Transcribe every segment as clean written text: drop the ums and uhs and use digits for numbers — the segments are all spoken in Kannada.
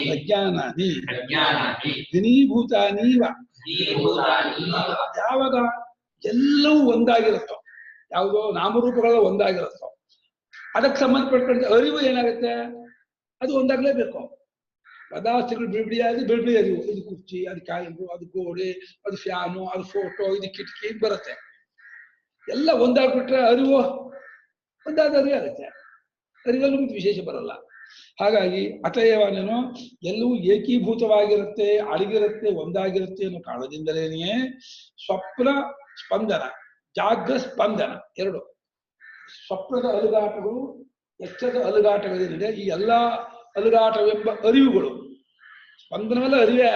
ಪ್ರಜ್ಞಾನಾನಿ ಘನೀಭೂತಾನೀವ ಯಾವಾಗ ಎಲ್ಲವೂ ಒಂದಾಗಿರುತ್ತೋ, ಯಾವುದೋ ನಾಮರೂಪಗಳು ಒಂದಾಗಿರುತ್ತೋ ಅದಕ್ಕೆ ಸಂಬಂಧಪಟ್ಟಂತೆ ಅರಿವು ಏನಾಗುತ್ತೆ, ಅದು ಒಂದಾಗಲೇಬೇಕು. ಪದಾರ್ಥಗಳು ಬಿಡಿಬಿಡಿಯಾಗಿ ಬಿಡಿಬಿಡಿ ಅರಿವು, ಇದು ಕುರ್ಚಿ, ಅದು ಕಾಯಿಲು, ಅದು ಗೋಡೆ, ಅದು ಫ್ಯಾನು, ಅದು ಫೋಟೋ, ಇದು ಕಿಟಕಿ ಬರುತ್ತೆ. ಎಲ್ಲ ಒಂದಾಗ್ಬಿಟ್ರೆ ಅರಿವು ಒಂದಾದ ಅರಿವು ಆಗುತ್ತೆ. ಅರಿವಲ್ಲೂ ವಿಶೇಷ ಬರಲ್ಲ. ಹಾಗಾಗಿ ಅತಯೇವನೇನು ಎಲ್ಲವೂ ಏಕೀಭೂತವಾಗಿರುತ್ತೆ, ಅಡಗಿರುತ್ತೆ, ಒಂದಾಗಿರುತ್ತೆ ಅನ್ನೋ ಕಾರಣದಿಂದಲೇನೆಯೇ ಸ್ವಪ್ನ ಸ್ಪಂದನ, ಜಾಗ್ರ ಸ್ಪಂದನ ಎರಡು ಸ್ವಪ್ನದ ಅಲುಗಾಟಗಳು, ಎಚ್ಚರದ ಅಲುಗಾಟಗಳಿದೆ. ಈ ಎಲ್ಲ ಅಲುಗಾಟವೆಂಬ ಅರಿವುಗಳು, ಸ್ಪಂದನವೆಲ್ಲ ಅರಿವೇ.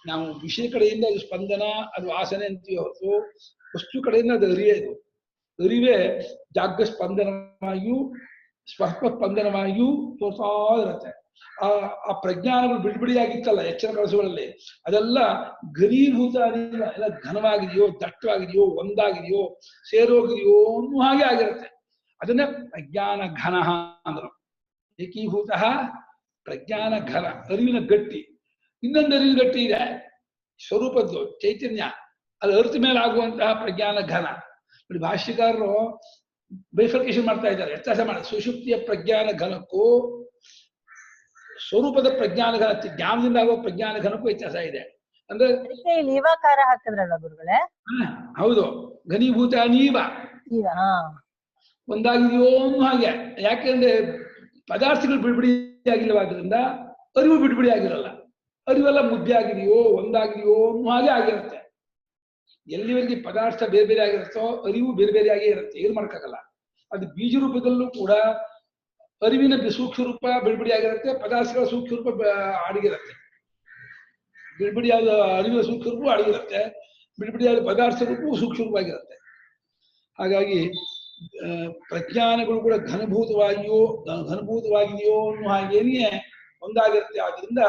ನಾವು ವಿಷಯ ಕಡೆಯಿಂದ ಅದು ಸ್ಪಂದನ, ಅದು ವಾಸನೆ ಅಂತೀವಿ ಹೊರತು ವಸ್ತು ಕಡೆಯಿಂದ ಅದು ಅರಿವೇ. ಇದು ಅರಿವೇ ಜಾಗ್ರ ಸ್ಪಂದನವಾಗಿಯೂ ಸ್ವಪ್ನ ಸ್ಪಂದನವಾಗಿಯೂ ತೋರ್ತಾ ಇರುತ್ತೆ. ಆ ಪ್ರಜ್ಞಾನಗಳು ಬಿಡಿಬಿಡಿಯಾಗಿತ್ತಲ್ಲ ಎಚ್ಚರ ಕನಸುಗಳಲ್ಲಿ, ಅದೆಲ್ಲ ಘನೀಭೂತ ಎಲ್ಲ ಘನವಾಗಿದೆಯೋ, ದಟ್ಟವಾಗಿದೆಯೋ, ಒಂದಾಗಿದೆಯೋ, ಸೇರೋಗಿದೆಯೋ ಅನ್ನೋ ಹಾಗೆ ಆಗಿರುತ್ತೆ. ಅದನ್ನೇ ಪ್ರಜ್ಞಾನ ಘನ ಅಂದ್ರು. ಏಕೀಭೂತ ಪ್ರಜ್ಞಾನ ಘನ, ಅರಿವಿನ ಗಟ್ಟಿ. ಇನ್ನೊಂದು ಅರಿವಿನ ಗಟ್ಟಿ ಇದೆ, ಸ್ವರೂಪದ್ದು ಚೈತನ್ಯ, ಅದು ಅರ್ಥ ಮೇಲೆ ಆಗುವಂತಹ ಪ್ರಜ್ಞಾನ ಘನ. ನೋಡಿ ಭಾಷ್ಯಕಾರರು ಬೈಫರ್ಕೇಶನ್ ಮಾಡ್ತಾ ಇದ್ದಾರೆ, ವ್ಯತ್ಯಾಸ ಮಾಡಿ. ಸುಷುಪ್ತಿಯ ಪ್ರಜ್ಞಾನ ಘನಕ್ಕೂ ಸ್ವರೂಪದ ಪ್ರಜ್ಞಾನ ಘನ, ಜ್ಞಾನದಿಂದ ಆಗುವ ಪ್ರಜ್ಞಾನ ಘನಕ್ಕೂ ವ್ಯತ್ಯಾಸ ಇದೆ. ಅಂದ್ರೆ ನೀವಾಕಾರ ಹಾಕಿದ್ರಲ್ಲ ಗುರುಗಳೇ, ಹೌದು, ಘನೀಭೂತ ನೀವ ಒಂದಾಗಿದೆಯೋ ಅನ್ನೋ ಹಾಗೆ. ಯಾಕೆಂದ್ರೆ ಪದಾರ್ಥಗಳು ಬಿಡಿಬಿಡಿ ಆಗಿಲ್ಲವಾದ್ರಿಂದ ಅರಿವು ಬಿಡಿಬಿಡಿ ಆಗಿರಲ್ಲ. ಅರಿವೆಲ್ಲ ಮುದ್ದೆ ಆಗಿದೆಯೋ, ಒಂದಾಗಿದೆಯೋ ಅನ್ನೋ ಹಾಗೆ ಆಗಿರುತ್ತೆ. ಎಲ್ಲಿವರೆಗೆ ಪದಾರ್ಥ ಬೇರೆ ಬೇರೆ ಆಗಿರುತ್ತೋ ಅರಿವು ಬೇರೆ ಬೇರೆಯಾಗೇ ಇರುತ್ತೆ, ಏನು ಮಾಡ್ಕಾಗಲ್ಲ. ಅದು ಬೀಜ ರೂಪದಲ್ಲೂ ಕೂಡ ಅರಿವಿನ ಸೂಕ್ಷ್ಮ ರೂಪ ಬಿಡಿಬಿಡಿ ಆಗಿರುತ್ತೆ, ಪದಾರ್ಥಗಳ ಸೂಕ್ಷ್ಮ ರೂಪ ಅಡಗಿರುತ್ತೆ. ಬಿಡಿಬಿಡಿಯಾದ ಅರಿವಿನ ಸೂಕ್ಷ್ಮ ರೂಪವೂ ಅಡಗಿರುತ್ತೆ, ಬಿಡಿಬಿಡಿಯಾದ ಪದಾರ್ಥ ರೂಪವೂ ಸೂಕ್ಷ್ಮ ರೂಪವಾಗಿರುತ್ತೆ. ಹಾಗಾಗಿ ಪ್ರಜ್ಞಾನಗಳು ಕೂಡ ಘನಭೂತವಾಗಿದೆಯೋ ಅನ್ನೋ ಹಾಗೇನೆಯೇ ಒಂದಾಗಿರುತ್ತೆ. ಆದ್ರಿಂದ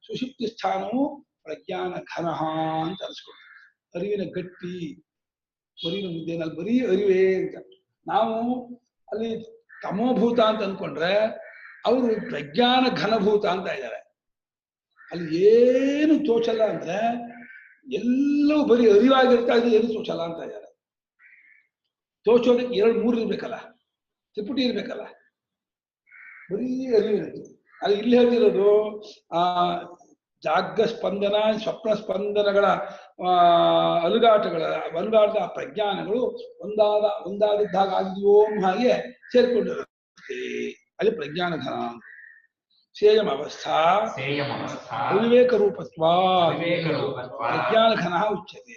ಸುಷುಪ್ತಿ ಸ್ಥಾನವು ಪ್ರಜ್ಞಾನ ಘನ ಅಂತ ಅನ್ಸ್ಕೊಳ್ತೀವಿ. ಅರಿವಿನ ಗಟ್ಟಿ, ಅರಿವಿನ ಮುದ್ದೇನಲ್ಲಿ ಬರೀ ಅರಿವೇ ಅಂತ. ನಾವು ಅಲ್ಲಿ ತಮೋಭೂತ ಅಂತ ಅನ್ಕೊಂಡ್ರೆ ಅವರು ಪ್ರಜ್ಞಾನ ಘನಭೂತ ಅಂತ ಇದ್ದಾರೆ. ಅಲ್ಲಿ ಏನು ತೋಚಲ್ಲ ಅಂದ್ರೆ ಎಲ್ಲವೂ ಬರೀ ಅರಿವಾಗಿರ್ತಾ ಇದೆ, ಏನು ತೋಚಲ್ಲ ಅಂತ ಇದ್ದಾರೆ. ತೋಚೋದಕ್ಕೆ 2-3 ಇರ್ಬೇಕಲ್ಲ, ತ್ರಿಪುಟಿ ಇರ್ಬೇಕಲ್ಲ, ಬರೀ ಅರಿವಿರುತ್ತೆ. ಅಲ್ಲಿ ಇಲ್ಲಿ ಹೇಳ್ತಿರೋದು ಆ ಜಾಗ್ರ ಸ್ಪಂದನ, ಸ್ವಪ್ನ ಸ್ಪಂದನಗಳ ಅಲುಗಾಟಗಳ ಒಂದಾದ ಪ್ರಜ್ಞಾನಗಳು ಒಂದಾದಿದ್ದಾಗ ಆಗಿದೆಯೋ ಹಾಗೆ ಸೇರ್ಕೊಂಡಿರುತ್ತೆ. ಅಲ್ಲಿ ಪ್ರಜ್ಞಾನ ಘನ. ಸೇಯಂ ಅವಸ್ಥಾ ಅವಿವೇಕ ರೂಪತ್ವ ಪ್ರಜ್ಞಾನ ಘನ ಉಚ್ಯತೆ.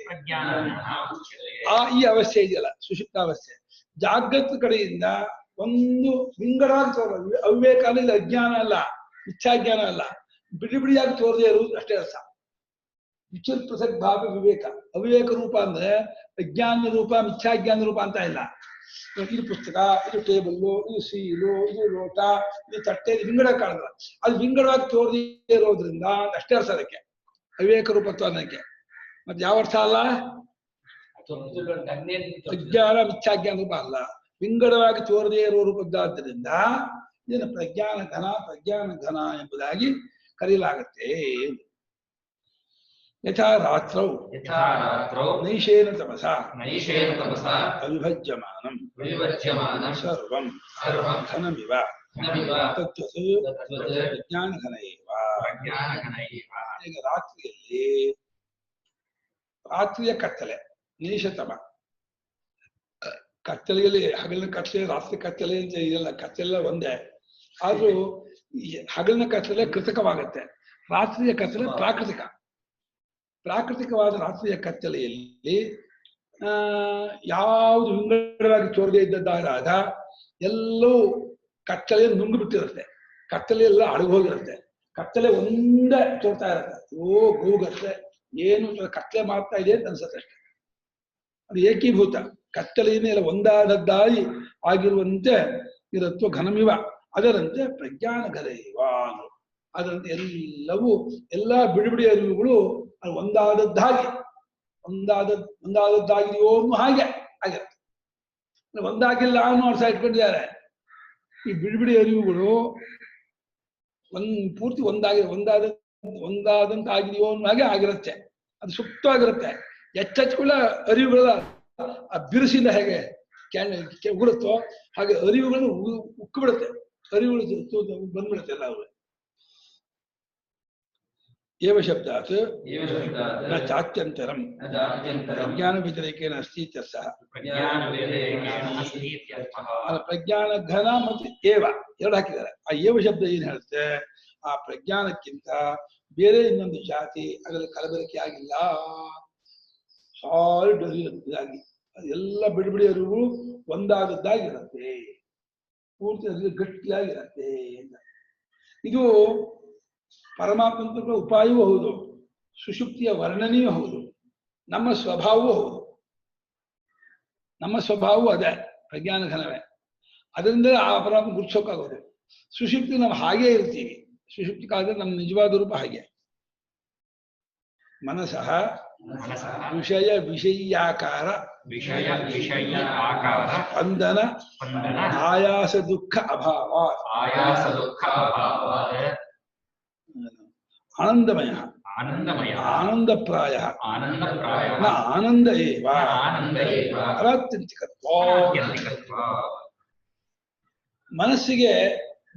ಈ ಅವಸ್ಥೆ ಇದೆಯಲ್ಲ ಸುಷುಪ್ತಾವಸ್ಥೆ, ಜಾಗೃತ ಕಡೆಯಿಂದ ಒಂದು ವಿಂಗಡವಾಗಿ ತೋರೋದು. ಅವಿವೇಕ ಅಂದ್ರೆ ಅಜ್ಞಾನ ಅಲ್ಲ, ಇಚ್ಛಾಜ್ಞಾನ ಅಲ್ಲ, ಬಿಡಿಬಿಡಿಯಾಗಿ ತೋರದೇ ಇರುವುದು ಅಷ್ಟೇ ಅರ್ಥ. ವಿಚುಲ್ ಪ್ರಸಕ್ ಭಾವ ವಿವೇಕ. ಅವಿವೇಕ ರೂಪ ಅಂದ್ರೆ ಅಜ್ಞಾನ ರೂಪ, ಮಿಥ್ಯಾಜ್ಞಾನ ರೂಪ ಅಂತ ಇಲ್ಲ. ಇದು ಪುಸ್ತಕ, ಇದು ಟೇಬಲ್ಲು, ಇದು ಸೀಲು, ಇದು ಲೋಟ, ಇದು ತಟ್ಟೆ, ಇದು ವಿಂಗಡ ಕಾಣಲ್ಲ. ಅದು ವಿಂಗಡವಾಗಿ ತೋರದೇ ಇರೋದ್ರಿಂದ ಅಷ್ಟೇ ಅರ್ಥ ಅದಕ್ಕೆ ಅವಿವೇಕ ರೂಪತ್ವ ಅನ್ನೋಕ್ಕೆ. ಮತ್ತೆ ಯಾವ ಅರ್ಥ ಅಲ್ಲ, ಅಜ್ಞಾನ ಮಿಥ್ಯಾಜ್ಞಾನ ರೂಪ ಅಲ್ಲ, ವಿಂಗಡವಾಗಿ ತೋರದೇ ಇರುವ ರೂಪದ್ದಾದ್ದರಿಂದ ಇದನ್ನು ಪ್ರಜ್ಞಾನ ಘನ ಎಂಬುದಾಗಿ ಕರೆಯಲಾಗುತ್ತೆ. ಯಥಾ ರಾತ್ರೌ ನೈಷೇನ ತಪಸಾ ಅವಿಭಜ್ಯಮಾನಂ ಸರ್ವಂ ಘನಮಿವ ತದ್ವತ್ ಪ್ರಜ್ಞಾನ ಘನ ಏವ. ಈಗ ರಾತ್ರಿಯ ಕತ್ತಲೆ, ನೈಷತಮ ಕತ್ತಲೆಯಲ್ಲಿ, ಹಗಲಿನ ಕತ್ತಲೆ, ರಾತ್ರಿ ಕತ್ತಲೆ ಅಂತ ಇದೆಲ್ಲ, ಕತ್ತಲೆಲ್ಲ ಒಂದೇ. ಆದ್ರೂ ಹಗಲಿನ ಕತ್ತಲೆ ಕೃತಕವಾಗತ್ತೆ, ರಾತ್ರಿಯ ಕತ್ತಲೆ ಪ್ರಾಕೃತಿಕವಾದ ರಾತ್ರಿಯ ಕತ್ತಲೆಯಲ್ಲಿ ಯಾವುದು ವಿಂಗಡವಾಗಿ ತೋರದೇ ಇದ್ದದ್ದಾದಾಗ ಎಲ್ಲವೂ ಕತ್ತಲೆಯನ್ನು ನುಂಗಿಬಿಟ್ಟಿರುತ್ತೆ. ಕತ್ತಲೆ ಎಲ್ಲ ಅಡಗೋಗಿರುತ್ತೆ, ಕತ್ತಲೆ ಒಂದೇ ತೋರ್ತಾ ಇರುತ್ತೆ. ಗೂಗತ್ತೆ ಏನು ಕತ್ತಲೆ ಮಾಡ್ತಾ ಇದೆ ಅಂತ ಅನ್ಸುತ್ತೆ ಅಷ್ಟೆ. ಅದು ಏಕೀಭೂತ, ಕತ್ತಲೆಯನ್ನೇ ಎಲ್ಲ ಒಂದಾದದ್ದಾಗಿ ಆಗಿರುವಂತೆ ಇರತ್ವ ಘನಮಿವ. ಅದರಂತೆ ಪ್ರಜ್ಞಾನ ಘನೈವ. ಅದರಂತೆ ಎಲ್ಲ ಬಿಡಿಬಿಡಿ ಅರಿವುಗಳು ಅದು ಒಂದಾದದ್ದಾಗಿದೆಯೋ ಅನ್ನೋ ಹಾಗೆ ಆಗಿರುತ್ತೆ. ಒಂದಾಗಿಲ್ಲ ಅನ್ನೋ ಅರ್ಥ ಇಟ್ಕೊಂಡಿದ್ದಾರೆ. ಈ ಬಿಡಿಬಿಡಿ ಅರಿವುಗಳು ಪೂರ್ತಿ ಒಂದಾದಂತ ಆಗಿದೆಯೋ ಅನ್ನೋ ಹಾಗೆ ಆಗಿರುತ್ತೆ. ಅದು ಸುಪ್ತವಾಗಿರುತ್ತೆ. ಎಚ್ಚೆಚ್ಕೊಳ್ಳ ಅರಿವುಗಳ ಆ ಬಿರುಸಿಂದ ಹೇಗೆ ಉಗುಳುತ್ತೋ ಹಾಗೆ ಅರಿವುಗಳು ಉಕ್ಕು ಬಿಡುತ್ತೆ. ಅರಿವುಗಳು ಬಂದ್ಬಿಡುತ್ತೆ ಎಲ್ಲ ಅವರು. ಏವ ಶಬ್ದಾತ್ ನ ಚಾತ್ಯಂತರಂ ಪ್ರಜ್ಞಾನ ವ್ಯತಿರೇಕೇನ ಅಸ್ತಿ ಇತ್ಯರ್ಥಃ. ಪ್ರಜ್ಞಾನ ಘನ ಮತ್ತು ಏವ ಎರಡು ಹಾಕಿದ್ದಾರೆ. ಆ ಏವ ಶಬ್ದ ಏನ್ ಹೇಳುತ್ತೆ, ಆ ಪ್ರಜ್ಞಾನಕ್ಕಿಂತ ಬೇರೆ ಇನ್ನೊಂದು ಜಾತಿ ಅದರಲ್ಲಿ ಕಲಬೆರಕೆ ಆಗಿಲ್ಲ. ಸಾಲಿಡ್ ಅರಿವಿದಾಗಿ ಎಲ್ಲ ಬಿಡಿ ಅರಿವು ಒಂದಾದದ್ದಾಗಿರುತ್ತೆ, ಪೂರ್ತಿ ಅರಿವು ಗಟ್ಟಿಯಾಗಿರುತ್ತೆ. ಇದು ಪರಮಾತ್ಮ ಉಪಾಯವೂ ಹೌದು, ಸುಷುಪ್ತಿಯ ವರ್ಣನೆಯೂ ಹೌದು, ನಮ್ಮ ಸ್ವಭಾವವೂ ಹೌದು. ನಮ್ಮ ಸ್ವಭಾವವೂ ಅದೇ, ಪ್ರಜ್ಞಾನ ಘನವೇ. ಅದರಿಂದ ಆ ಪರಮಾತ್ಮ ಗುರುತಿಸೋಕ್ಕಾಗೋದು. ಸುಷುಪ್ತಿ ನಾವು ಹಾಗೇ ಇರ್ತೀವಿ. ಸುಷುಪ್ತಿ ಕಾಲದಲ್ಲಿ ನಮ್ಮ ನಿಜವಾದ ರೂಪ ಹಾಗೆ. ಮನಸಃ ವಿಷಯ ವಿಷಯಾಕಾರ ಸ್ಪಂದನ ಆಯಾಸ ದುಃಖ ಅಭಾವ ಆನಂದಮಯ ಆನಂದಪ್ರಾಯ ನ ಆನಂದ ಏವ ಅನಾತ್ಯಂತಿಕತ್ವ. ಮನಸ್ಸಿಗೆ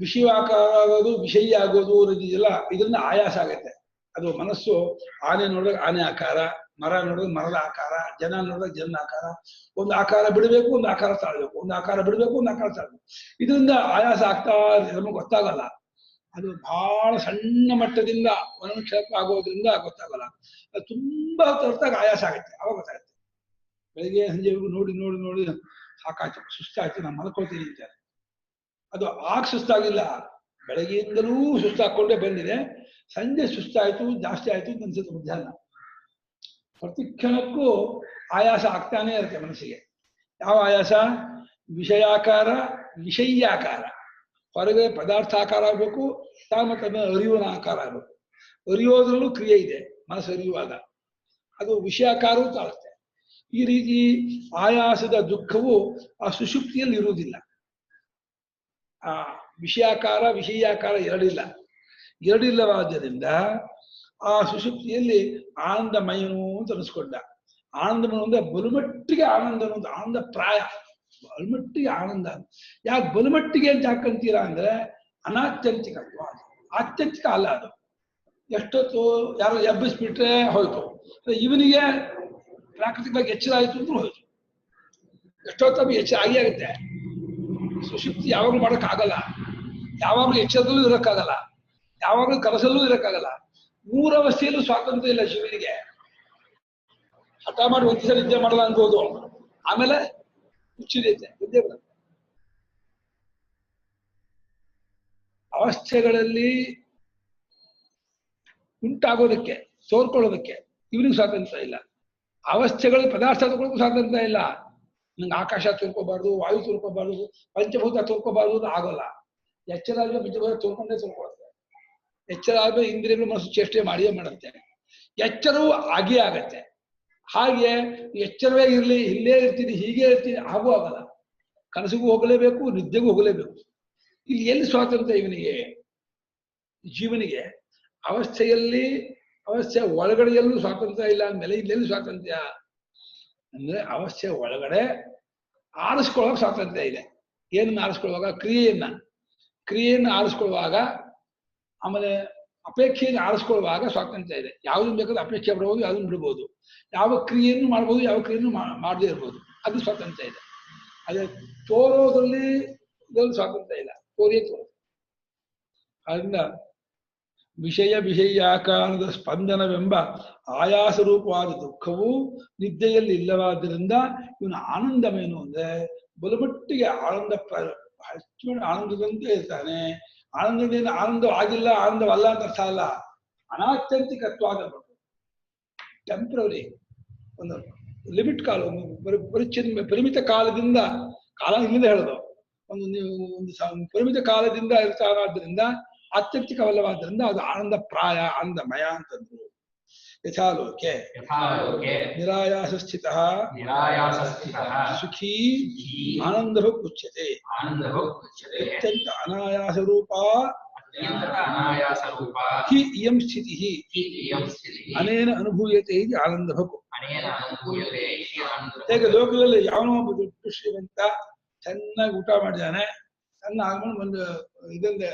ವಿಷಯಾಕಾರ ಆಗೋದು, ವಿಷಯ ಆಗೋದು ಅನ್ನೋದಿದೆಯಲ್ಲ, ಇದರಿಂದ ಆಯಾಸ ಆಗತ್ತೆ. ಅದು ಮನಸ್ಸು ಆನೆ ನೋಡಿದಾಗ ಆನೆ ಆಕಾರ, ಮರ ನೋಡಿದಾಗ ಮರದ ಆಕಾರ, ಜನ ನೋಡಿದಾಗ ಜನ ಆಕಾರ. ಒಂದು ಆಕಾರ ಬಿಡಬೇಕು, ಒಂದು ಆಕಾರ ತಾಳ್ಬೇಕು, ಒಂದು ಆಕಾರ ಬಿಡಬೇಕು, ಒಂದು ಆಕಾರ ತಾಳ್ಬೇಕು. ಇದರಿಂದ ಆಯಾಸ ಆಗ್ತಾ ನಮಗೆ ಗೊತ್ತಾಗಲ್ಲ. ಅದು ಬಹಳ ಸಣ್ಣ ಮಟ್ಟದಿಂದ ಒಂದೊಂದು ಕ್ಷೇತ್ರ ಆಗೋದ್ರಿಂದ ಗೊತ್ತಾಗಲ್ಲ. ಅದು ತುಂಬಾ ಹೊತ್ತಾಗ ಆಯಾಸ ಆಗುತ್ತೆ, ಅವಾಗ ಗೊತ್ತಾಗುತ್ತೆ. ಬೆಳಿಗ್ಗೆ ಸಂಜೆವರೆಗೂ ನೋಡಿ ನೋಡಿ ನೋಡಿ ಸಾಕಾಯ್ತು, ಸುಸ್ತಾಯ್ತು, ನಾನು ಮಲ್ಕೊಳ್ತೀನಿ ಅಂತಾರೆ. ಅದು ಆಗ ಸುಸ್ತಾಗಿಲ್ಲ, ಬೆಳಗ್ಗೆಯಿಂದಲೂ ಸುಸ್ತಾಕೊಂಡೇ ಬಂದಿದೆ. ಸಂಜೆ ಸುಸ್ತಾಯ್ತು, ಜಾಸ್ತಿ ಆಯ್ತು ಅಂತ ಅನ್ಸುತ್ತೆ ಮಧ್ಯಾಹ್ನ. ಪ್ರತಿ ಕ್ಷಣಕ್ಕೂ ಆಯಾಸ ಆಗ್ತಾನೆ ಇರುತ್ತೆ ಮನಸ್ಸಿಗೆ. ಯಾವ ಆಯಾಸ? ವಿಷಯಾಕಾರ ವಿಷಯಾಕಾರ. ಹೊರಗೆ ಪದಾರ್ಥ ಆಕಾರ ಆಗಬೇಕು, ಮತ್ತು ಅರಿವಿನ ಆಕಾರ ಆಗಬೇಕು. ಅರಿಯೋದ್ರಲ್ಲೂ ಕ್ರಿಯೆ ಇದೆ, ಮನಸ್ಸು ಅರಿಯುವಾಗ ಅದು ವಿಷಯಾಕಾರವೂ ತಾಳುತ್ತೆ. ಈ ರೀತಿ ಆಯಾಸದ ದುಃಖವು ಆ ಸುಷುಪ್ತಿಯಲ್ಲಿ ಇರುವುದಿಲ್ಲ. ಆ ವಿಷಯಾಕಾರ ವಿಷಯಾಕಾರ ಎರಡಿಲ್ಲವಾದ್ದರಿಂದ ಆ ಸುಷುಪ್ತಿಯಲ್ಲಿ ಆನಂದಮಯನು ಅಂತ ಅನಿಸ್ಕೊಂಡ. ಆನಂದಮಯ ಅಂದ್ರೆ ಬಲುಮಟ್ಟಿಗೆ ಆನಂದ ಅನ್ನೋದು ಆನಂದ ಪ್ರಾಯ, ಬಲುಮಟ್ಟಿಗೆ ಆನಂದ. ಯಾಕೆ ಬಲುಮಟ್ಟಿಗೆ ಅಂತ ಯಾಕಂತೀರಾ ಅಂದ್ರೆ ಅನಾತ್ಯಂತಿಕತ್ವ. ಆತ್ಯಂತಿಕ ಅಲ್ಲ ಅದು. ಎಷ್ಟೊತ್ತು ಯಾರು ಎಬ್ಬಿಸ್ಬಿಟ್ರೆ ಹೋಯ್ತು, ಇವನಿಗೆ ಪ್ರಾಕೃತಿಕವಾಗಿ ಎಚ್ಚರ ಆಯ್ತು ಅಂದ್ರೂ ಹೋಯ್ತು. ಎಷ್ಟೊತ್ತು ಎಚ್ಚರ ಆಗಿ ಆಗುತ್ತೆ. ಸುಷುಪ್ತಿ ಯಾವಾಗಲೂ ಮಾಡೋಕ್ಕಾಗಲ್ಲ, ಯಾವಾಗಲೂ ಎಚ್ಚರದಲ್ಲೂ ಇರೋಕ್ಕಾಗಲ್ಲ, ಯಾವಾಗಲೂ ಕನಸಲ್ಲೂ ಇರೋಕ್ಕಾಗಲ್ಲ. ಮೂರವಸ್ಥೆಯಲ್ಲೂ ಸ್ವಾತಂತ್ರ್ಯ ಇಲ್ಲ ಶಿವನಿಗೆ. ಹಠ ಮಾಡಿ ಒಂದು ದಿವಸ ನಿದ್ದೆ ಮಾಡಲ್ಲ ಅನ್ಬೋದು, ಆಮೇಲೆ ಹುಚ್ಚಿದೈತೆ ನಿದ್ದೆ ಬರುತ್ತೆ. ಅವಸ್ಥೆಗಳಲ್ಲಿ ಉಂಟಾಗೋದಕ್ಕೆ, ತೋರ್ಕೊಳ್ಳೋದಕ್ಕೆ ಇವನಿಗೆ ಸ್ವಾತಂತ್ರ್ಯ ಇಲ್ಲ. ಅವಸ್ಥೆಗಳು ಪದಾರ್ಥ ತಗೊಳ್ಳೋಕ್ಕೂ ಸ್ವಾತಂತ್ರ್ಯ ಇಲ್ಲ. ನಂಗೆ ಆಕಾಶ ತೋರ್ಕೋಬಾರ್ದು, ವಾಯು ತೋರ್ಕೋಬಾರ್ದು, ಪಂಚಭೂತ ತೋರ್ಕೋಬಾರ್ದು ಅಂತ ಆಗೋಲ್ಲ. ಎಚ್ಚರ ಆದ್ಮೇಲೆ ಪಂಚಭೂತ ತೋರ್ಕೊಂಡೇ ತೋರ್ಕೊಳ್ಳುತ್ತೆ. ಎಚ್ಚರ ಆದ್ಮೇಲೆ ಇಂದ್ರಿಯಗಳು ಮನಸ್ಸು ಚೇಷ್ಟೆ ಮಾಡಿಯೇ ಮಾಡುತ್ತೆ. ಎಚ್ಚರವೂ ಆಗೇ ಆಗತ್ತೆ. ಹಾಗೆ ಎಚ್ಚರವೇ ಇರಲಿ, ಇಲ್ಲೇ ಇರ್ತೀನಿ, ಹೀಗೆ ಇರ್ತೀನಿ ಹಾಗೂ ಆಗಲ್ಲ. ಕನಸಿಗೂ ಹೋಗಲೇಬೇಕು, ನಿದ್ದೆಗೂ ಹೋಗಲೇಬೇಕು. ಇಲ್ಲಿ ಎಲ್ಲಿ ಸ್ವಾತಂತ್ರ್ಯ ಇವನಿಗೆ? ಜೀವನಿಗೆ ಅವಸ್ಥೆಯಲ್ಲಿ, ಅವಸ್ಥೆಯ ಒಳಗಡೆಯಲ್ಲೂ ಸ್ವಾತಂತ್ರ್ಯ ಇಲ್ಲ ಅಂದಮೇಲೆ ಇಲ್ಲೆಲ್ಲಿ ಸ್ವಾತಂತ್ರ್ಯ? ಅಂದ್ರೆ ಅವಸ್ಥೆಯ ಒಳಗಡೆ ಆರಿಸ್ಕೊಳ್ಳೋಕೆ ಸ್ವಾತಂತ್ರ್ಯ ಇದೆ. ಏನನ್ನ ಆರಿಸ್ಕೊಳ್ಳುವಾಗ? ಕ್ರಿಯೆಯನ್ನು ಆರಿಸ್ಕೊಳ್ಳುವಾಗ, ಆಮೇಲೆ ಅಪೇಕ್ಷೆಯನ್ನು ಆರಿಸ್ಕೊಳ್ಳುವಾಗ ಸ್ವಾತಂತ್ರ್ಯ ಇದೆ. ಯಾವುದನ್ನು ಬೇಕಾದ್ರೆ ಅಪೇಕ್ಷೆ ಬಿಡಬಹುದು, ಯಾವುದನ್ನು ಬಿಡಬಹುದು. ಯಾವ ಕ್ರಿಯೆಯನ್ನು ಮಾಡ್ಬೋದು, ಯಾವ ಕ್ರಿಯೆಯನ್ನು ಮಾಡದೇ ಇರ್ಬೋದು, ಅದು ಸ್ವಾತಂತ್ರ್ಯ ಇದೆ. ಅದೇ ತೋರೋದ್ರಲ್ಲಿ ಇದರಲ್ಲಿ ಸ್ವಾತಂತ್ರ್ಯ ಇಲ್ಲ, ತೋರುತ್ತೆ. ಅದರಿಂದ ವಿಷಯಾಕಾರದ ಸ್ಪಂದನವೆಂಬ ಆಯಾಸ ರೂಪವಾದ ದುಃಖವು ನಿದ್ದೆಯಲ್ಲಿ ಇಲ್ಲವಾದ್ದರಿಂದ ಇವನು ಆನಂದವೇನು ಅಂದ್ರೆ ಬಲುಮಟ್ಟಿಗೆ ಆನಂದದಂತೆ ಇರ್ತಾನೆ. ಆನಂದದಿಂದ ಆನಂದವಾಗಿಲ್ಲ, ಆನಂದವಲ್ಲ ಅಂತ ಅರ್ಥ ಅಲ್ಲ. ಅನಾತ್ಯಂತಿಕತ್ವ ಆಗಬೇಕು. ಟೆಂಪ್ರರಿ, ಒಂದು ಲಿಮಿಟ್ ಕಾಲ, ಪರಿಮಿತ ಕಾಲದಿಂದ, ಕಾಲ ಇಲ್ಲಿಂದ ಹೇಳೋದು, ಒಂದು ಪರಿಮಿತ ಕಾಲದಿಂದ ಇರ್ತಾರಾದ್ರಿಂದ ಆತ್ಯಂತಿಕವಲ್ಲವಾದ್ರಿಂದ ಅದು ಆನಂದ ಪ್ರಾಯ, ಆನಂದಮಯ ಅಂತಂದ್ರು. ಯಥಾಲೋಕೆ ನಿರಾಯಾಸ ಸ್ಥಿತಃ ಸುಖೀ ಆನಂದಭುಕ್ ಉಚ್ಯತೆ. ಅತ್ಯಂತ ಅನಾಯಾಸ ರೂಪ ಅನಾಯಾಸರೂಪ ಹಿ ಇಯಂ ಸ್ಥಿತಿ ಇಯಂ ಸ್ಥಿತಿಃ ಅನೇನ ಅನುಭೂಯತೆ ಇದು ಆನಂದ ಭಕು. ಅನೇನ ಅನುಭೂಯತೆ ಇತಿ ಆನಂದಭಕು. ಹೇಗೆ ಲೋಕದಲ್ಲಿ ಯಾವನೋ ಒಬ್ಬ ದೊಡ್ಡ ಶ್ರೀಮಂತ ಚೆನ್ನಾಗಿ ಊಟ ಮಾಡಿದ್ದಾನೆ, ಸಣ್ಣ ಆದ್ಮೇಲೆ ಒಂದು ಇದೊಂದು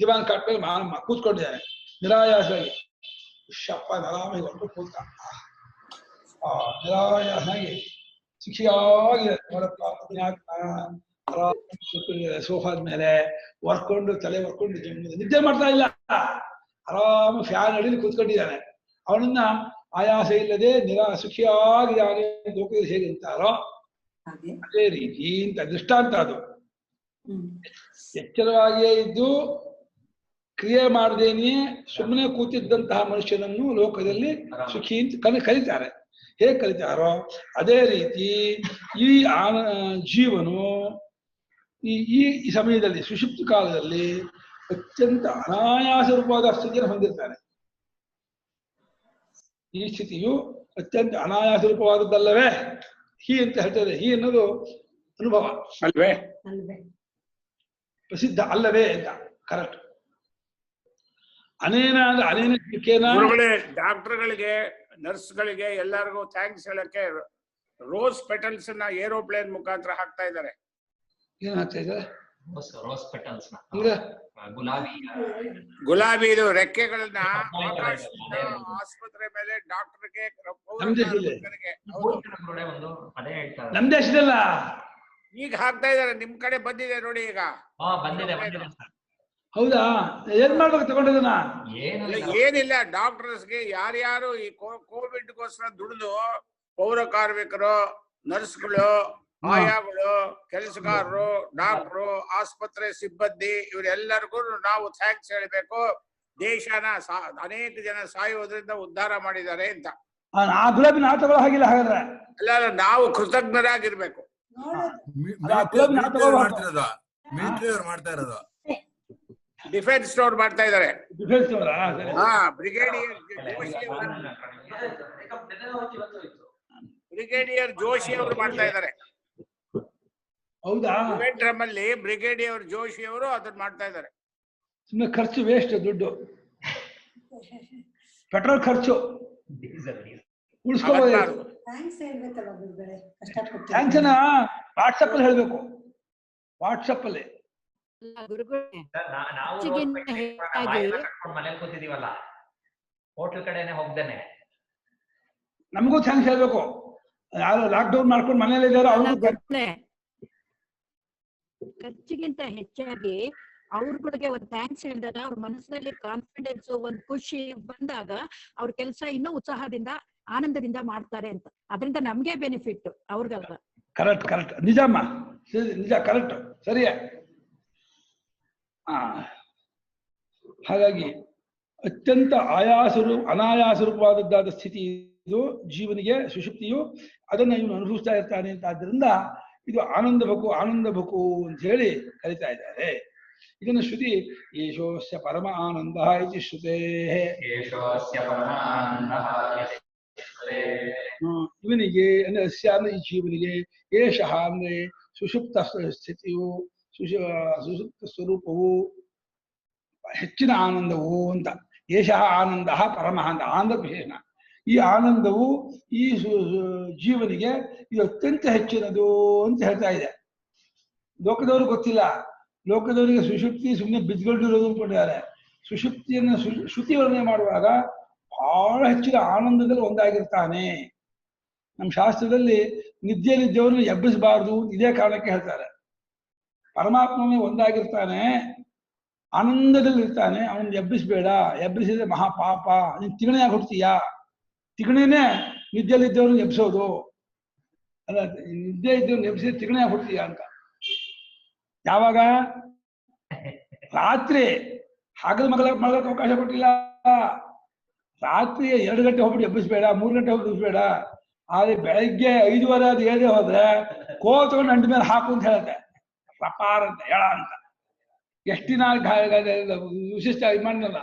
ದಿವಾನ್ ಕಾಟ್ ಮೇಲೆ ಕೂತ್ಕೊಂಡಿದ್ದಾನೆ ನಿರಾಯಾಸವಾಗಿ. ಶಪ್ಪ ಆರಾಮಾಗಿ ಹೊರಟು ಕೂತ ನಿರಾಯಾಸಾಗಿ ಶಿಕ್ಷೆಯಾಗಿದೆ ಸೋಫಾದ ಮೇಲೆ ವರ್ಕೊಂಡು ತಲೆ ವರ್ಕೊಂಡು ನಿದ್ದೆ ಮಾಡ್ತಾ ಇಲ್ಲ, ಆರಾಮ ಫ್ಯಾನ್ ಅಡಿಲಿ ಕೂತ್ಕೊಂಡಿದ್ದಾನೆ. ಅವನನ್ನ ಆಯಾಸ ಇಲ್ಲದೆ ಸುಖಿಯಾಗಿದ್ದಾನೆ ಲೋಕದಲ್ಲಿ ಹೇಗೆ ಅಂತಾರೋ ಅದೇ ರೀತಿ ಅಂತ ದೃಷ್ಟಾಂತ ಅದು. ಎಚ್ಚರವಾಗಿಯೇ ಇದ್ದು ಕ್ರಿಯೆ ಮಾಡದೇನೆಯೇ ಸುಮ್ಮನೆ ಕೂತಿದ್ದಂತಹ ಮನುಷ್ಯನನ್ನು ಲೋಕದಲ್ಲಿ ಸುಖಿ ಅಂತ ಕರೀತಾರೆ. ಹೇಗೆ ಕರೀತಾರೋ ಅದೇ ರೀತಿ ಈ ಜೀವನು ಈ ಸಮಯದಲ್ಲಿ ಸುಷುಪ್ತಿ ಕಾಲದಲ್ಲಿ ಅತ್ಯಂತ ಅನಾಯಾಸ ರೂಪವಾದ ಸ್ಥಿತಿಯನ್ನು ಹೊಂದಿರ್ತಾನೆ. ಈ ಸ್ಥಿತಿಯು ಅತ್ಯಂತ ಅನಾಯಾಸ ರೂಪವಾದದ್ದಲ್ಲವೇ? ಹಿ ಅಂತ ಹೇಳ್ತಾರೆ. ಹಿ ಅನ್ನೋದು ಅನುಭವ ಅಲ್ವೇ, ಪ್ರಸಿದ್ಧ ಅಲ್ಲವೇ ಅಂತ. ಕರೆಕ್ಟ್. ಅನೇನ ಅಂದ್ರೆ ಅನೇನ ಡಾಕ್ಟರ್ಗಳಿಗೆ, ನರ್ಸ್ಗಳಿಗೆ ಎಲ್ಲರಿಗೂ ಥ್ಯಾಂಕ್ಸ್ ಹೇಳಕ್ಕೆ ರೋಸ್ ಪೆಟಲ್ಸ್ ನ ಏರೋಪ್ಲೇನ್ ಮುಖಾಂತರ ಹಾಕ್ತಾ ಇದ್ದಾರೆ. ಏನ್ ಹಾಕ್ತಾ ಇದ್ದಾರೆ? ರೋಸ್ ಪೆಟಲ್ಸ್ ನ ಗುಲಾಬಿ ಇದು ರೆಕ್ಕೆಗಳನ್ನ ಆಸ್ಪತ್ರೆ ಮೇಲೆ ಡಾಕ್ಟರ್ಗೆ ನಮ್ ದೇಶದಲ್ಲ ಈಗ ಹಾಕ್ತಾ ಇದಾರೆ. ನಿಮ್ ಕಡೆ ಬಂದಿದೆ ನೋಡಿ ಈಗ. ಹೌದಾ? ಏನ್ ಮಾಡ್ಬೇಕು ತಗೊಂಡಿದ್ದನ್ನ? ಏನಿಲ್ಲ, ಡಾಕ್ಟರ್ಸ್ಗೆ ಯಾರ್ಯಾರು ಈ ಕೋವಿಡ್ಗೋಸ್ಕರ ದುಡಿದು ಪೌರ ಕಾರ್ಮಿಕರು, ನರ್ಸ್ಗಳು, ಆಯಾಗಳು, ಕೆಲಸಗಾರರು, ಡಾಕ್ಟ್ರು, ಆಸ್ಪತ್ರೆ ಸಿಬ್ಬಂದಿ ಇವರೆಲ್ಲರಿಗೂ ನಾವು ಥ್ಯಾಂಕ್ಸ್ ಹೇಳ್ಬೇಕು. ದೇಶನ ಅನೇಕ ಜನ ಸಾಯೋದ್ರಿಂದ ಉದ್ಧಾರ ಮಾಡಿದ್ದಾರೆ ಅಂತ. ಆ ಗುಲಾಬಿ ನಾವು ತಗೊಳ್ಳೋ ಹಾಗಿಲ್ಲ. ಹಾಗಾದ್ರೆ ಅಲ್ಲ, ನಾವು ಕೃತಜ್ಞರಾಗಿರ್ಬೇಕು. ಮಾಡ್ತಾ ಇರೋದು ಡಿಫೆನ್ಸ್ ಸ್ಟೋರ್ ಮಾಡ್ತಾ ಇದ್ದಾರೆ. ಬ್ರಿಗೇಡಿಯರ್ ಜೋಶಿ ಅವರು ಮಾಡ್ತಾ ಇದ್ದಾರೆ. ಹೌದಾ? ಅಲ್ಲಿ ಬ್ರಿಗೇಡಿಯರ್ ಜೋಶಿ ಅವರು ಅದನ್ನ ಮಾಡ್ತಾ ಇದ್ದಾರೆ. ಸುಮ್ಮನೆ ಖರ್ಚು ವೇಸ್ಟ್, ದುಡ್ಡು ಪೆಟ್ರೋಲ್ ಖರ್ಚು ಉಳಿಸ್ಕೋಬಹುದು. ಥ್ಯಾಂಕ್ಸ್ ಅನ್ನ ವಾಟ್ಸಪ್ ಅಲ್ಲಿ ಹೇಳ್ಬೇಕು. ವಾಟ್ಸಪ್ ಅಲ್ಲಿ ಮನೇಲಿ ಕೂತಿದೀವಲ್ಲ, ಹೋಟೆಲ್ ಕಡೆನೆ ಹೋಗ್ದೇನೆ ನಮಗೂ ಥ್ಯಾಂಕ್ಸ್ ಹೇಳ್ಬೇಕು. ಯಾರು ಲಾಕ್ಡೌನ್ ಮಾಡ್ಕೊಂಡು ಮನೇಲಿ ಇದ್ದಾರೋ ಅವ್ರಿಗೂ ಖರ್ಚಿಗಿಂತ ಹೆಚ್ಚಾಗಿ ಅವ್ರಗಳಿಗೆ ಒಂದು ಥ್ಯಾಂಕ್ಸ್ ಹೇಳಿದಾಗ ಅವ್ರ ಮನಸ್ಸಿನಲ್ಲಿ ಕಾನ್ಫಿಡೆನ್ಸ್, ಒಂದು ಖುಷಿ ಬಂದಾಗ ಅವ್ರ ಕೆಲಸ ಇನ್ನೂ ಉತ್ಸಾಹದಿಂದ ಆನಂದದಿಂದ ಮಾಡ್ತಾರೆ ಅಂತ. ಅದರಿಂದ ನಮ್ಗೆ ಬೆನಿಫಿಟ್, ಅವ್ರಿಗಲ್ಲ. ಕರೆಕ್ಟ್ ಕರೆಕ್ಟ್, ನಿಜಮ್ಮ, ನಿಜ, ಕರೆಕ್ಟ್, ಸರಿಯೇ. ಹಾಗಾಗಿ ಅತ್ಯಂತ ಅನಾಯಾಸ ರೂಪವಾದದ್ದಾದ ಸ್ಥಿತಿ ಇದು ಜೀವನಿಗೆ, ಸುಷುಪ್ತಿಯು. ಅದನ್ನ ಇವನು ಅನುಭವಿಸ್ತಾ ಇರ್ತಾನೆ ಅಂತ. ಆದ್ದರಿಂದ ಇದು ಆನಂದ ಬೇಕು ಅಂತ ಹೇಳಿ ಕರೀತಾ ಇದ್ದಾರೆ. ಇದನ್ನು ಶ್ರುತಿ ಏಷೋಸ್ಯ ಪರಮ ಆನಂದ ಇತಿ ಶ್ರುತೇ. ಇವನಿಗೆ ಅಂದ್ರೆ ಅಸ್ಯ ಅಂದ್ರೆ ಈ ಜೀವನಿಗೆ, ಏಷಃ ಅಂದ್ರೆ ಸುಷುಪ್ತ ಸ್ಥಿತಿಯು, ಸುಷುಪ್ತ ಸ್ವರೂಪವು ಹೆಚ್ಚಿನ ಆನಂದವು ಅಂತ. ಏಷಃ ಆನಂದ ಪರಮಃ ಅಂತ ಆನಂದ ವಿಶೇಷಣ. ಈ ಆನಂದವು ಈ ಜೀವನಿಗೆ ಇದು ಅತ್ಯಂತ ಹೆಚ್ಚಿನದು ಅಂತ ಹೇಳ್ತಾ ಇದೆ. ಲೋಕದವರು ಗೊತ್ತಿಲ್ಲ. ಲೋಕದವರಿಗೆ ಸುಷುಪ್ತಿ ಸುಮ್ಮನೆ ಬಿದ್ದುಕೊಂಡಿರೋದು ಅಂದ್ಕೊಂಡಿದ್ದಾರೆ. ಸುಷುಪ್ತಿಯನ್ನು ಶ್ರುತಿ ವರ್ಣನೆ ಮಾಡುವಾಗ ಬಹಳ ಹೆಚ್ಚಿನ ಆನಂದದಲ್ಲಿ ಒಂದಾಗಿರ್ತಾನೆ. ನಮ್ಮ ಶಾಸ್ತ್ರದಲ್ಲಿ ನಿದ್ದೆಯಲ್ಲಿದ್ದವರನ್ನು ಎಬ್ಬಿಸಬಾರ್ದು, ಇದೇ ಕಾರಣಕ್ಕೆ ಹೇಳ್ತಾರೆ. ಪರಮಾತ್ಮನೇ ಒಂದಾಗಿರ್ತಾನೆ, ಆನಂದದಲ್ಲಿ ಇರ್ತಾನೆ, ಅವನನ್ನು ಎಬ್ಬಿಸ್ಬೇಡ. ಎಬ್ಬಿಸಿದ್ರೆ ಮಹಾಪಾಪ, ನೀನು ತಿಗಣೆಯಾಗಿ ಹುಡ್ತೀಯಾ. ತಿಗಣೆನೇ ನಿದ್ದೆಯಲ್ಲಿದ್ದವ್ರನ್ನ ಎಬ್ಸೋದು ಅಲ್ಲ, ನಿದ್ದೆ ಇದ್ದವ್ರನ್ನ ಎಬ್ಸಿದ್ರೆ ತಿಗಣೆಯಾಗಿ ಹುಡ್ತೀಯಾ ಅಂತ. ಯಾವಾಗ? ರಾತ್ರಿ. ಹಗಲು ಮಲಗಕ್ಕೆ ಅವಕಾಶ ಕೊಟ್ಟಿಲ್ಲ. ರಾತ್ರಿ 2 ಗಂಟೆ ಹೋಗ್ಬಿಟ್ಟು ಎಬ್ಬಿಸ್ಬೇಡ, 3 ಗಂಟೆ ಹೋಗಿ ಎಬ್ಬಿಸ್ಬೇಡ. ಆದ್ರೆ ಬೆಳಗ್ಗೆ 5:15 ಅದು ಏಳೇ ಹೋದ್ರೆ ಕೋಲ್ ತಗೊಂಡು ಅಂಟ ಮೇಲೆ ಹಾಕು ಅಂತ ಹೇಳುತ್ತೆ. ರಪಾರ ಅಂತ ಹೇಳ ಅಂತ. ಎಷ್ಟು ದಿನ ವಿಶಿಷ್ಟ ಇದು ಮಾಡಿದ್ನಲ್ಲ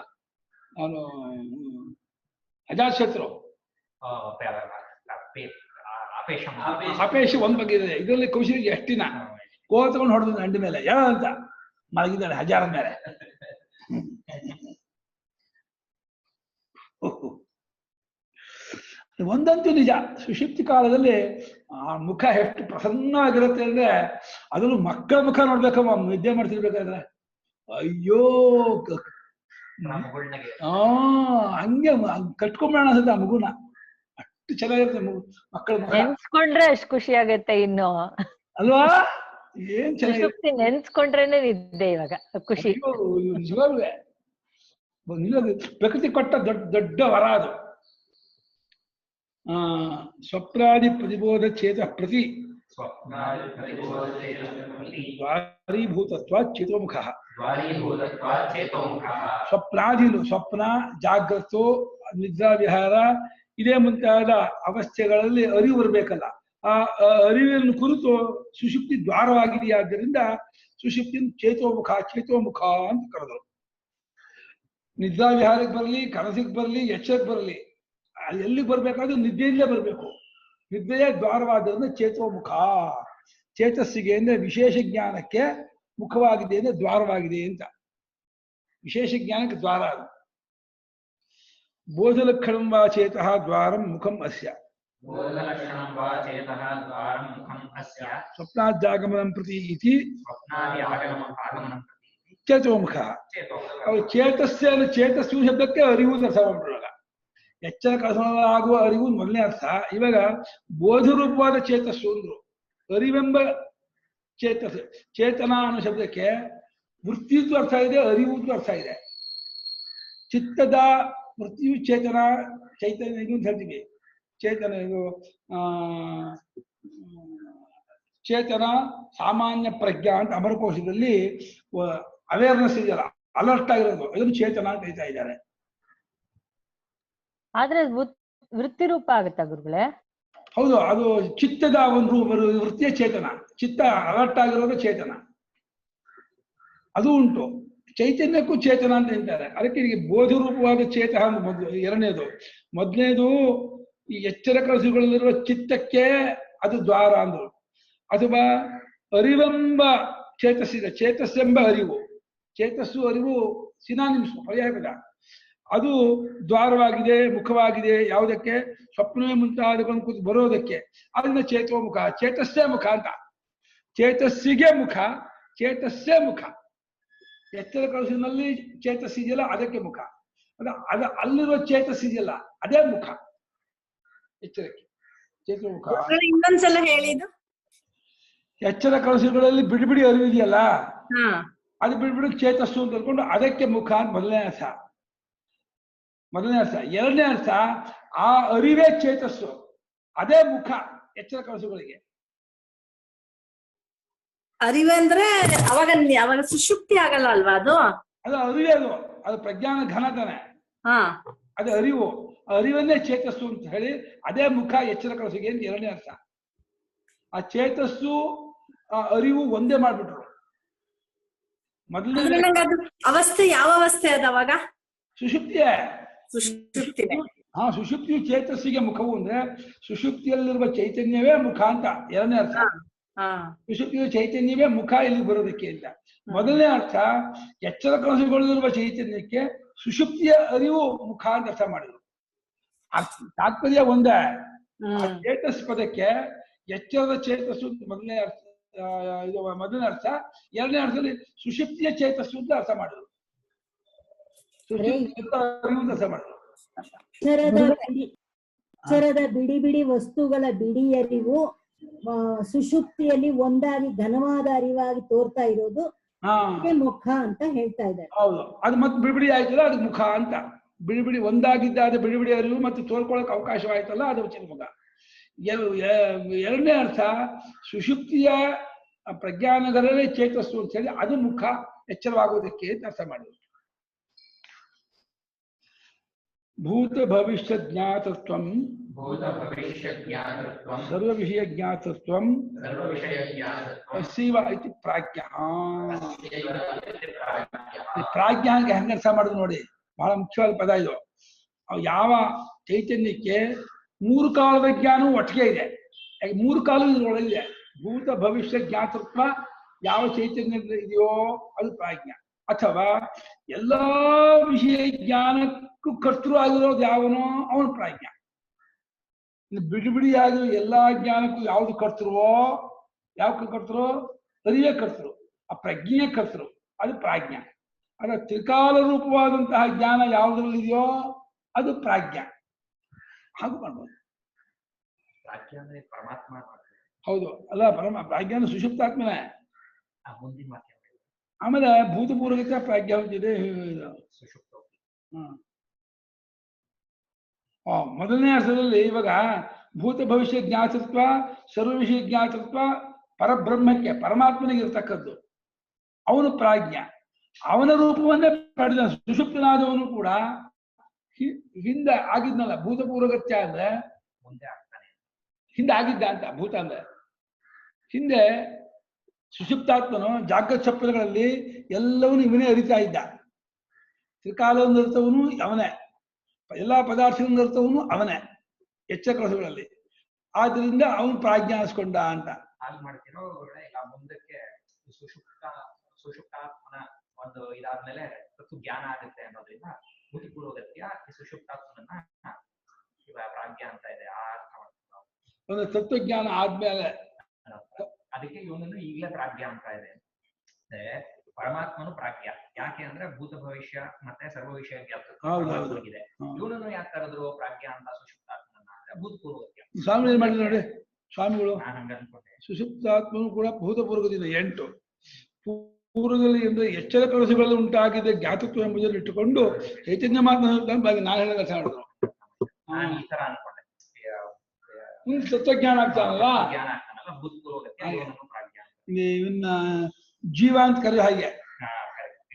ಅವನು ಅಜಾತಶತ್ರು, ಅಪೇಶ ಒಂದ್ ಬಗ್ಗೆ ಇದೆ. ಇದರಲ್ಲಿ ಕೌಶಲ್ಯ ಎಷ್ಟು ದಿನ ಕೋಲ್ ತಗೊಂಡು ಹೊಡೆದ ಅಂಡ ಮೇಲೆ ಹೇಳ ಅಂತ ಮಲಗಿದ್ದಾಳೆ ಹಜಾರದ ಮೇಲೆ. ಒಂದಂತೂ ನಿಜ, ಸುಷುಪ್ತಿ ಕಾಲದಲ್ಲಿ ಆ ಮುಖ ಎಷ್ಟು ಪ್ರಸನ್ನವಾಗಿರುತ್ತೆ ಅಂದ್ರೆ, ಅದನ್ನು ಮಕ್ಕಳ ಮುಖ ನೋಡ್ಬೇಕಮ್ಮ ನಿದ್ದೆ ಮಾಡ್ತಿರ್ಬೇಕಾದ್ರೆ. ಅಯ್ಯೋ ಮಗುಳ್ನಗೆ ಹಂಗೆ ಕಟ್ಕೊಂಬೇಡ ಅನ್ಸುತ್ತೆ ಆ ಮಗುನ, ಅಷ್ಟು ಚೆನ್ನಾಗಿರುತ್ತೆ ಮಕ್ಕಳ ಮುಖ. ನೆನ್ಸ್ಕೊಂಡ್ರೆ ಅಷ್ಟ್ ಖುಷಿ ಆಗತ್ತೆ ಇನ್ನು ಅಲ್ವಾ? ಏನ್ ಚೆನ್ನಾಗಿರುತ್ತೆ, ಸುಷುಪ್ತಿ ನೆನ್ಸ್ಕೊಂಡ್ರೇನೆ ನಿದ್ದೆ ಇವಾಗ ಖುಷಿ. ನಿಜವಾಗ್ಲೂ ಪ್ರಕೃತಿ ಕೊಟ್ಟ ದೊಡ್ಡ ವರ ಅದು. ಸ್ವಪ್ನಾದಿ ಪ್ರತಿಬೋಧ ಚೇತ ಪ್ರತಿ ದ್ವಾರೀಭೂತತ್ವ ಚೇತೋಮುಖ. ಸ್ವಪ್ನಾದಿಲು ಸ್ವಪ್ನ, ಜಾಗ್ರತ್ತು, ನಿದ್ರಾ ವಿಹಾರ ಇದೇ ಮುಂತಾದ ಅವಸ್ಥೆಗಳಲ್ಲಿ ಅರಿವು ಬರಬೇಕಲ್ಲ. ಆ ಅರಿವಿನ ಕುರಿತು ಸುಷುಪ್ತಿ ದ್ವಾರವಾಗಿದೆಯಾದ್ದರಿಂದ ಸುಷುಪ್ತಿ ಚೇತೋಮುಖ ಅಂತ ಕರೆದರು. ನಿದ್ರಾ ವಿಹಾರಕ್ಕೆ ಬರಲಿ, ಕನಸಿಗೆ ಬರಲಿ, ಎಚ್ಚರಕ್ಕೆ ಬರಲಿ, ಎಲ್ಲಿಗೆ ಬರ್ಬೇಕಾದ್ರೂ ನಿದ್ದೆಯಲ್ಲೇ ಬರಬೇಕು. ನಿದ್ದೆಯ ದ್ವಾರವಾದ್ದರಿಂದ ಚೇತೋಮುಖ. ಚೇತಸ್ಸಿಗೆ ಅಂದ್ರೆ ವಿಶೇಷ ಜ್ಞಾನಕ್ಕೆ ಮುಖವಾಗಿದೆ ಅಂದ್ರೆ ದ್ವಾರವಾಗಿದೆ ಅಂತ. ವಿಶೇಷ ಜ್ಞಾನಕ್ಕೆ ದ್ವಾರ ಅದು. ಬೋಧಲಕ್ಷಣಂ ವಾ ಚೇತಃ ದ್ವಾರಂ ಮುಖಂ ಅಸ್ಯ. ಸ್ವಪ್ನಾದ್ಯಾಗಮನಂ ಪ್ರತಿ ಇತಿ ಚೇತೋಮುಖ. ಚೇತಸ್ಸು ಶಬ್ದಕ್ಕೆ ಅರಿವು ಅರ್ಥ ಮಾಡ್ಬಿಡುವಾಗ, ಎಚ್ಚರ ಕಸವಾಗುವ ಅರಿವು ಮೊದಲನೇ ಅರ್ಥ. ಇವಾಗ ಬೋಧರೂಪವಾದ ಚೇತಸ್ಸು ಅಂದ್ರು. ಅರಿವೆಂಬ ಚೇತಸ್, ಚೇತನ ಅನ್ನೋ ಶಬ್ದಕ್ಕೆ ವೃತ್ತಿದ್ದು ಅರ್ಥ ಇದೆ, ಅರಿವುದ್ದು ಅರ್ಥ ಇದೆ. ಚಿತ್ತದ ವೃತ್ತಿಯು ಚೇತನ, ಚೈತನ್ಯ ಇದು ಅಂತ ಹೇಳ್ತೀವಿ. ಚೇತನ ಇದು ಚೇತನ ಸಾಮಾನ್ಯ ಪ್ರಜ್ಞಾ ಅಂತ ಅಮರಕೋಶದಲ್ಲಿ ಅವೇರ್ನೆಸ್ ಇದೆಯಲ್ಲ, ಅಲರ್ಟ್ ಆಗಿರೋದು, ಅದನ್ನು ಚೇತನ ಅಂತ ಹೇಳ್ತಾ ಇದ್ದಾರೆ. ಆದ್ರೆ ವೃತ್ತಿ ರೂಪ ಆಗುತ್ತಾ ಗುರುಗಳೇ? ಹೌದು, ಅದು ಚಿತ್ತದ ಒಂದು ವೃತ್ತಿಯ ಚೇತನ. ಚಿತ್ತ ಅಲರ್ಟ್ ಆಗಿರೋದು ಚೇತನ, ಅದು ಉಂಟು. ಚೈತನ್ಯಕ್ಕೂ ಚೇತನ ಅಂತ ಹೇಳ್ತಾರೆ. ಅದಕ್ಕೆ ಈಗ ಬೋಧರೂಪವಾದ ಚೇತನ ಎರಡನೇದು. ಮೊದಲನೇದು ಈ ಎಚ್ಚರ ಕನಸುಗಳಲ್ಲಿರುವ ಚಿತ್ತಕ್ಕೆ ಅದು ದ್ವಾರ ಅಂದರು. ಅಥವಾ ಅರಿವೆಂಬ ಚೇತಸ್ಸಿದೆ, ಚೇತಸ್ಸೆಂಬ ಅರಿವು, ಚೇತಸ್ಸು ಅರಿವು ಸಿನಾನಿಮ್ಸ್, ಪರ್ಯಾಯ ಪದ. ಅದು ದ್ವಾರವಾಗಿದೆ, ಮುಖವಾಗಿದೆ. ಯಾವುದಕ್ಕೆ? ಸ್ವಪ್ನವೇ ಮುಂತಾದಗಳನ್ನು ಕೂತು ಬರೋದಕ್ಕೆ. ಅದನ್ನ ಚೇತೋಮುಖ, ಚೇತಸ್ಸೇ ಮುಖ ಅಂತ. ಚೇತಸ್ಸಿಗೆ ಮುಖ, ಚೇತಸ್ಸೇ ಮುಖ. ಎಚ್ಚರ ಕನಸಿನಲ್ಲಿ ಚೇತಸ್ಸಿದೆಯಲ್ಲ ಅದಕ್ಕೆ ಮುಖ. ಅದ ಅಲ್ಲಿರುವ ಚೇತಸ್ಸಿದೆಯಲ್ಲ ಅದೇ ಮುಖ ಎಚ್ಚರಕ್ಕೆ, ಚೇತೋಮುಖ. ಇನ್ನೊಂದ್ಸಲ ಹೇಳಿದ್ದು. ಎಚ್ಚರ ಕನಸುಗಳಲ್ಲಿ ಬಿಡಿಬಿಡಿ ಅರಿವಿದೆಯಲ್ಲ, ಅದು ಬಿಡ್ಬಿಡಿ ಚೇತಸ್ಸು ಅಂತ ಅನ್ಕೊಂಡು ಅದಕ್ಕೆ ಮುಖ ಅಂತ ಮೊದಲನೇ ಅರ್ಥ. ಎರಡನೇ ಅರ್ಥ, ಆ ಅರಿವೇ ಚೇತಸ್ಸು, ಅದೇ ಮುಖ ಎಚ್ಚರ ಕನಸುಗಳಿಗೆ. ಅರಿವಂದ್ರೆ ಅವಾಗ ಸುಷುಪ್ತಿ ಆಗಲ್ಲ ಅಲ್ವಾ? ಅದು ಅರಿವೇ, ಅದು ಪ್ರಜ್ಞಾನ ಘನ ತಾನೆ, ಅದು ಅರಿವು. ಅರಿವನ್ನೇ ಚೇತಸ್ಸು ಅಂತ ಹೇಳಿ ಅದೇ ಮುಖ ಎಚ್ಚರ ಕನಸಿಗೆ ಅಂತ ಎರಡನೇ ಅರ್ಥ. ಆ ಚೇತಸ್ಸು ಆ ಅರಿವು ಒಂದೇ ಮಾಡ್ಬಿಟ್ರು. ಮೊದಲನೇ ಅವಸ್ಥೆ ಯಾವ ಅವಸ್ಥೆ ಅದ ಅವಾಗ? ಸುಷುಪ್ತಿಯೇ. ಸುಷುಪ್ತಿ. ಸುಷುಪ್ತಿಯು ಚೇತಸ್ಸಿಗೆ ಮುಖವು ಅಂದ್ರೆ ಸುಷುಪ್ತಿಯಲ್ಲಿರುವ ಚೈತನ್ಯವೇ ಮುಖ ಅಂತ ಎರಡನೇ ಅರ್ಥ. ಸುಷುಪ್ತಿಯ ಚೈತನ್ಯವೇ ಮುಖ ಇಲ್ಲಿ ಬರೋದಕ್ಕೆ ಅಂತ. ಮೊದಲನೇ ಅರ್ಥ, ಎಚ್ಚರ ಕನಸುಗಳಲ್ಲಿರುವ ಚೈತನ್ಯಕ್ಕೆ ಸುಷುಪ್ತಿಯ ಅರಿವು ಮುಖ ಅಂತ ಅರ್ಥ ಮಾಡಿದ್ರು. ತಾತ್ಪರ್ಯ ಒಂದೇ. ಚೇತಸ್ ಪದಕ್ಕೆ ಎಚ್ಚರದ ಚೇತಸ್ಸು ಮೊದಲನೇ ಅರ್ಥ, ಇದು ಮೊದಲನೇ ಅರ್ಥ. ಎರಡನೇ ಅರ್ಥದಲ್ಲಿ ಸುಷುಪ್ತಿಯ ಚೇತಸ್ಸು ಅಂತ ಅರ್ಥ ಮಾಡಿದ್ರು. ಅಕ್ಷರದ ಬಿಡಿ ಬಿಡಿ ವಸ್ತುಗಳ ಬಿಡಿಯರಿವು ಸುಷುಪ್ತಿಯಲ್ಲಿ ಒಂದಾಗಿ ಘನವಾದ ಅರಿವಾಗಿ ತೋರ್ತಾ ಇರೋದು ಮುಖ ಅಂತ ಹೇಳ್ತಾ ಇದ್ದಾರೆ. ಹೌದು, ಅದು ಮತ್ತೆ ಬಿಡಿಬಿಡಿ ಆಯ್ತಲ್ಲ, ಅದು ಮುಖ ಅಂತ. ಬಿಡಿಬಿಡಿ ಒಂದಾಗಿದ್ದ ಬಿಡಿಬಿಡಿ ಅರಿವು ಮತ್ತು ತೋರ್ಕೊಳ್ಳೋಕೆ ಅವಕಾಶವಾಯ್ತಲ್ಲ, ಅದು ಮುಖ. ಎರಡನೇ ಅರ್ಥ, ಸುಷುಪ್ತಿಯ ಪ್ರಜ್ಞಾನಗರವೇ ಚೇತಸ್ಸು ಅಂತ ಹೇಳಿ ಅದು ಮುಖ ಎಚ್ಚರವಾಗುವುದಕ್ಕೆ ಅಂತ ಅರ್ಥ ಮಾಡಿದ್ರು. ಭೂತ ಭವಿಷ್ಯ ಜ್ಞಾತತ್ವಂ ಸರ್ವ ವಿಷಯ ಜ್ಞಾತತ್ವಂ ಅಸ್ಸೈವ ಇತಿ ಪ್ರಾಜ್ಞ. ಪ್ರಾಜ್ಞಾಗೆ ಹೆಂಗ ಅರ್ಥ ಮಾಡಿದ್ರು ನೋಡಿ, ಬಹಳ ಮುಖ್ಯವಾದ ಪದ ಇದು. ಯಾವ ಚೈತನ್ಯಕ್ಕೆ ಮೂರು ಕಾಲದ ಜ್ಞಾನವೂ ಒಟ್ಟಿಗೆ ಇದೆ. ಮೂರು ಕಾಲ ಇದರೊಳಗಿದೆ. ಭೂತ ಭವಿಷ್ಯ ಜ್ಞಾತೃತ್ವ ಯಾವ ಚೈತನ್ಯ ಇದೆಯೋ ಅದು ಪ್ರಾಜ್ಞ. ಅಥವಾ ಎಲ್ಲಾ ವಿಷಯ ಜ್ಞಾನಕ್ಕೂ ಕರ್ತೃ ಆಗಿರೋದು ಯಾವನೋ ಅವನು ಪ್ರಾಜ್ಞ. ಇನ್ನು ಬಿಡಿ ಬಿಡಿಯಾಗಿ ಎಲ್ಲಾ ಜ್ಞಾನಕ್ಕೂ ಯಾವ್ದು ಕರ್ತೃವೋ ಯಾವ ಕರ್ತರು ಅರಿಯೇ ಕರ್ತರು ಆ ಪ್ರಜ್ಞೆಯೇ ಕರ್ತರು ಅದು ಪ್ರಾಜ್ಞ. ಅದರ ತ್ರಿಕಾಲ ರೂಪವಾದಂತಹ ಜ್ಞಾನ ಯಾವುದ್ರಲ್ಲಿದೆಯೋ ಅದು ಪ್ರಾಜ್ಞ. ಹಾಗೂ ಮಾಡ್ಬೋದು. ಪ್ರಾಜ್ಞ ಅಂದ್ರೆ ಪರಮಾತ್ಮ. ಹೌದು ಅಲ್ಲ ಪ್ರಾಜ್ಞಾನ ಸುಷುಪ್ತಾತ್ಮನೇ. ಮುಂದಿನ ವಾಕ್ಯ ಆಮೇಲೆ ಭೂತಪೂರ್ವಕ ಪ್ರಾಜ್ಞ ಹೊಂದಿದೆ. ಸುಷುಪ್ತ. ಮೊದಲನೇ ಅರ್ಥದಲ್ಲಿ ಇವಾಗ ಭೂತ ಭವಿಷ್ಯ ಜ್ಞಾತೃತ್ವ ಸರ್ವ ವಿಷಯ ಜ್ಞಾತೃತ್ವ ಪರಬ್ರಹ್ಮಕ್ಕೆ ಪರಮಾತ್ಮನಿಗೆ ಇರ್ತಕ್ಕದ್ದು. ಅವನು ಪ್ರಾಜ್ಞ, ಅವನ ರೂಪವನ್ನೇ ಪಡೆದ. ಸುಷುಪ್ತನಾದವನು ಕೂಡ ಹಿಂದೆ ಆಗಿದ್ನಲ್ಲ. ಭೂತಪೂರ್ವಗತ್ಯ ಅಂದ್ರೆ ಮುಂದೆ ಆಗ್ತಾನೆ, ಹಿಂದೆ ಆಗಿದ್ದ ಅಂತ. ಭೂತ ಅಂದ್ರೆ ಹಿಂದೆ. ಸುಷುಪ್ತಾತ್ಮನು ಜಾಗೃತ ಚಪ್ಪಲಗಳಲ್ಲಿ ಎಲ್ಲವನ್ನೂ ಇವನೇ ಅರಿತಾ ಇದ್ದ. ತ್ರಿಕಾಲವನ್ನು ಅರ್ಥವನು ಅವನೇ, ಎಲ್ಲಾ ಪದಾರ್ಥಗಳನ್ನು ಅರ್ಥವನು ಅವನೇ ಎಚ್ಚರ ಕನಸುಗಳಲ್ಲಿ. ಆದ್ರಿಂದ ಅವನು ಪ್ರಾಜ್ಞ ಅನ್ಸ್ಕೊಂಡ ಅಂತ. ಹಾಗೆ ಮಾಡ್ತಿರೋ ಈಗ ಮುಂದಕ್ಕೆ ಸುಷುಪ್ತಾತ್ಮನ ಒಂದು ಇದಾದ್ಮೇಲೆ ಜ್ಞಾನ ಆಗುತ್ತೆ ಅನ್ನೋದ್ರಿಂದ ಭೂತಪೂರ್ವಗತ್ಯ ಈ ಸುಷುಪ್ತಾತ್ಮನನ್ನ ಪ್ರಾಜ್ಞ ಅಂತ ಇದೆ. ಆ ಅರ್ಥ ಮಾಡ್ತೀವಿ. ಒಂದು ತತ್ವಜ್ಞಾನ ಆದ್ಮೇಲೆ ಅದಕ್ಕೆ ಇವನನ್ನು ಈಗಲೇ ಪ್ರಾಜ್ಞ ಅಂತ ಇದೆ. ಪರಮಾತ್ಮನು ಪ್ರಾಜ್ಞ. ಯಾಕೆ ಅಂದ್ರೆ ಭೂತ ಭವಿಷ್ಯ ಮತ್ತೆ ಸರ್ವ ವಿಷಯ ಜ್ಞಾಪಕವಾಗಿದೆ. ಇವನನ್ನು ಯಾಕೆ ಕರೆದ್ರು ಪ್ರಾಜ್ಞ ಅಂತ ಸುಷುಪ್ತಾತ್ಮನ ಅಂದ್ರೆ ಭೂತಪೂರ್ವಗತ್ಯ. ಸ್ವಾಮಿ ಏನ್ ಮಾಡಿದ್ರು ನೋಡಿ ಸ್ವಾಮಿಗಳು. ನಾನು ಹಂಗ ಅನ್ಕೊಂಡೆ. ಸುಷುಪ್ತಾತ್ಮನು ಕೂಡ ಭೂತಪೂರ್ವಕದಿಂದ 8 ಪೂರ್ವದಲ್ಲಿ ಅಂದ್ರೆ ಎಚ್ಚರ ಕನಸುಗಳಲ್ಲಿ ಉಂಟಾಗಿದ್ದ ಜ್ಞಾತತ್ವ ಎಂಬುದನ್ನು ಇಟ್ಟುಕೊಂಡು ಚೈತನ್ಯ ಮಾತನಾಡಿದ ನಾನು ಹೇಳಿದ ಅರ್ಥ ಮಾಡಿದ್ರು. ನಾನು ಈ ತರ ಅನ್ಕೊಂಡೆ. ತತ್ವಜ್ಞಾನ ಆಗ್ತಾನಲ್ಲ, ಜ್ಞಾನ ಆಗ್ತಾನಲ್ಲ ಭೂತಪೂರ್ವಗತ್ಯ, ಇವನನ್ನು ಪ್ರಾಜ್ಞ. ಇವನ್ನ ಜೀವ ಅಂತ ಕರೆದ ಹಾಗೆ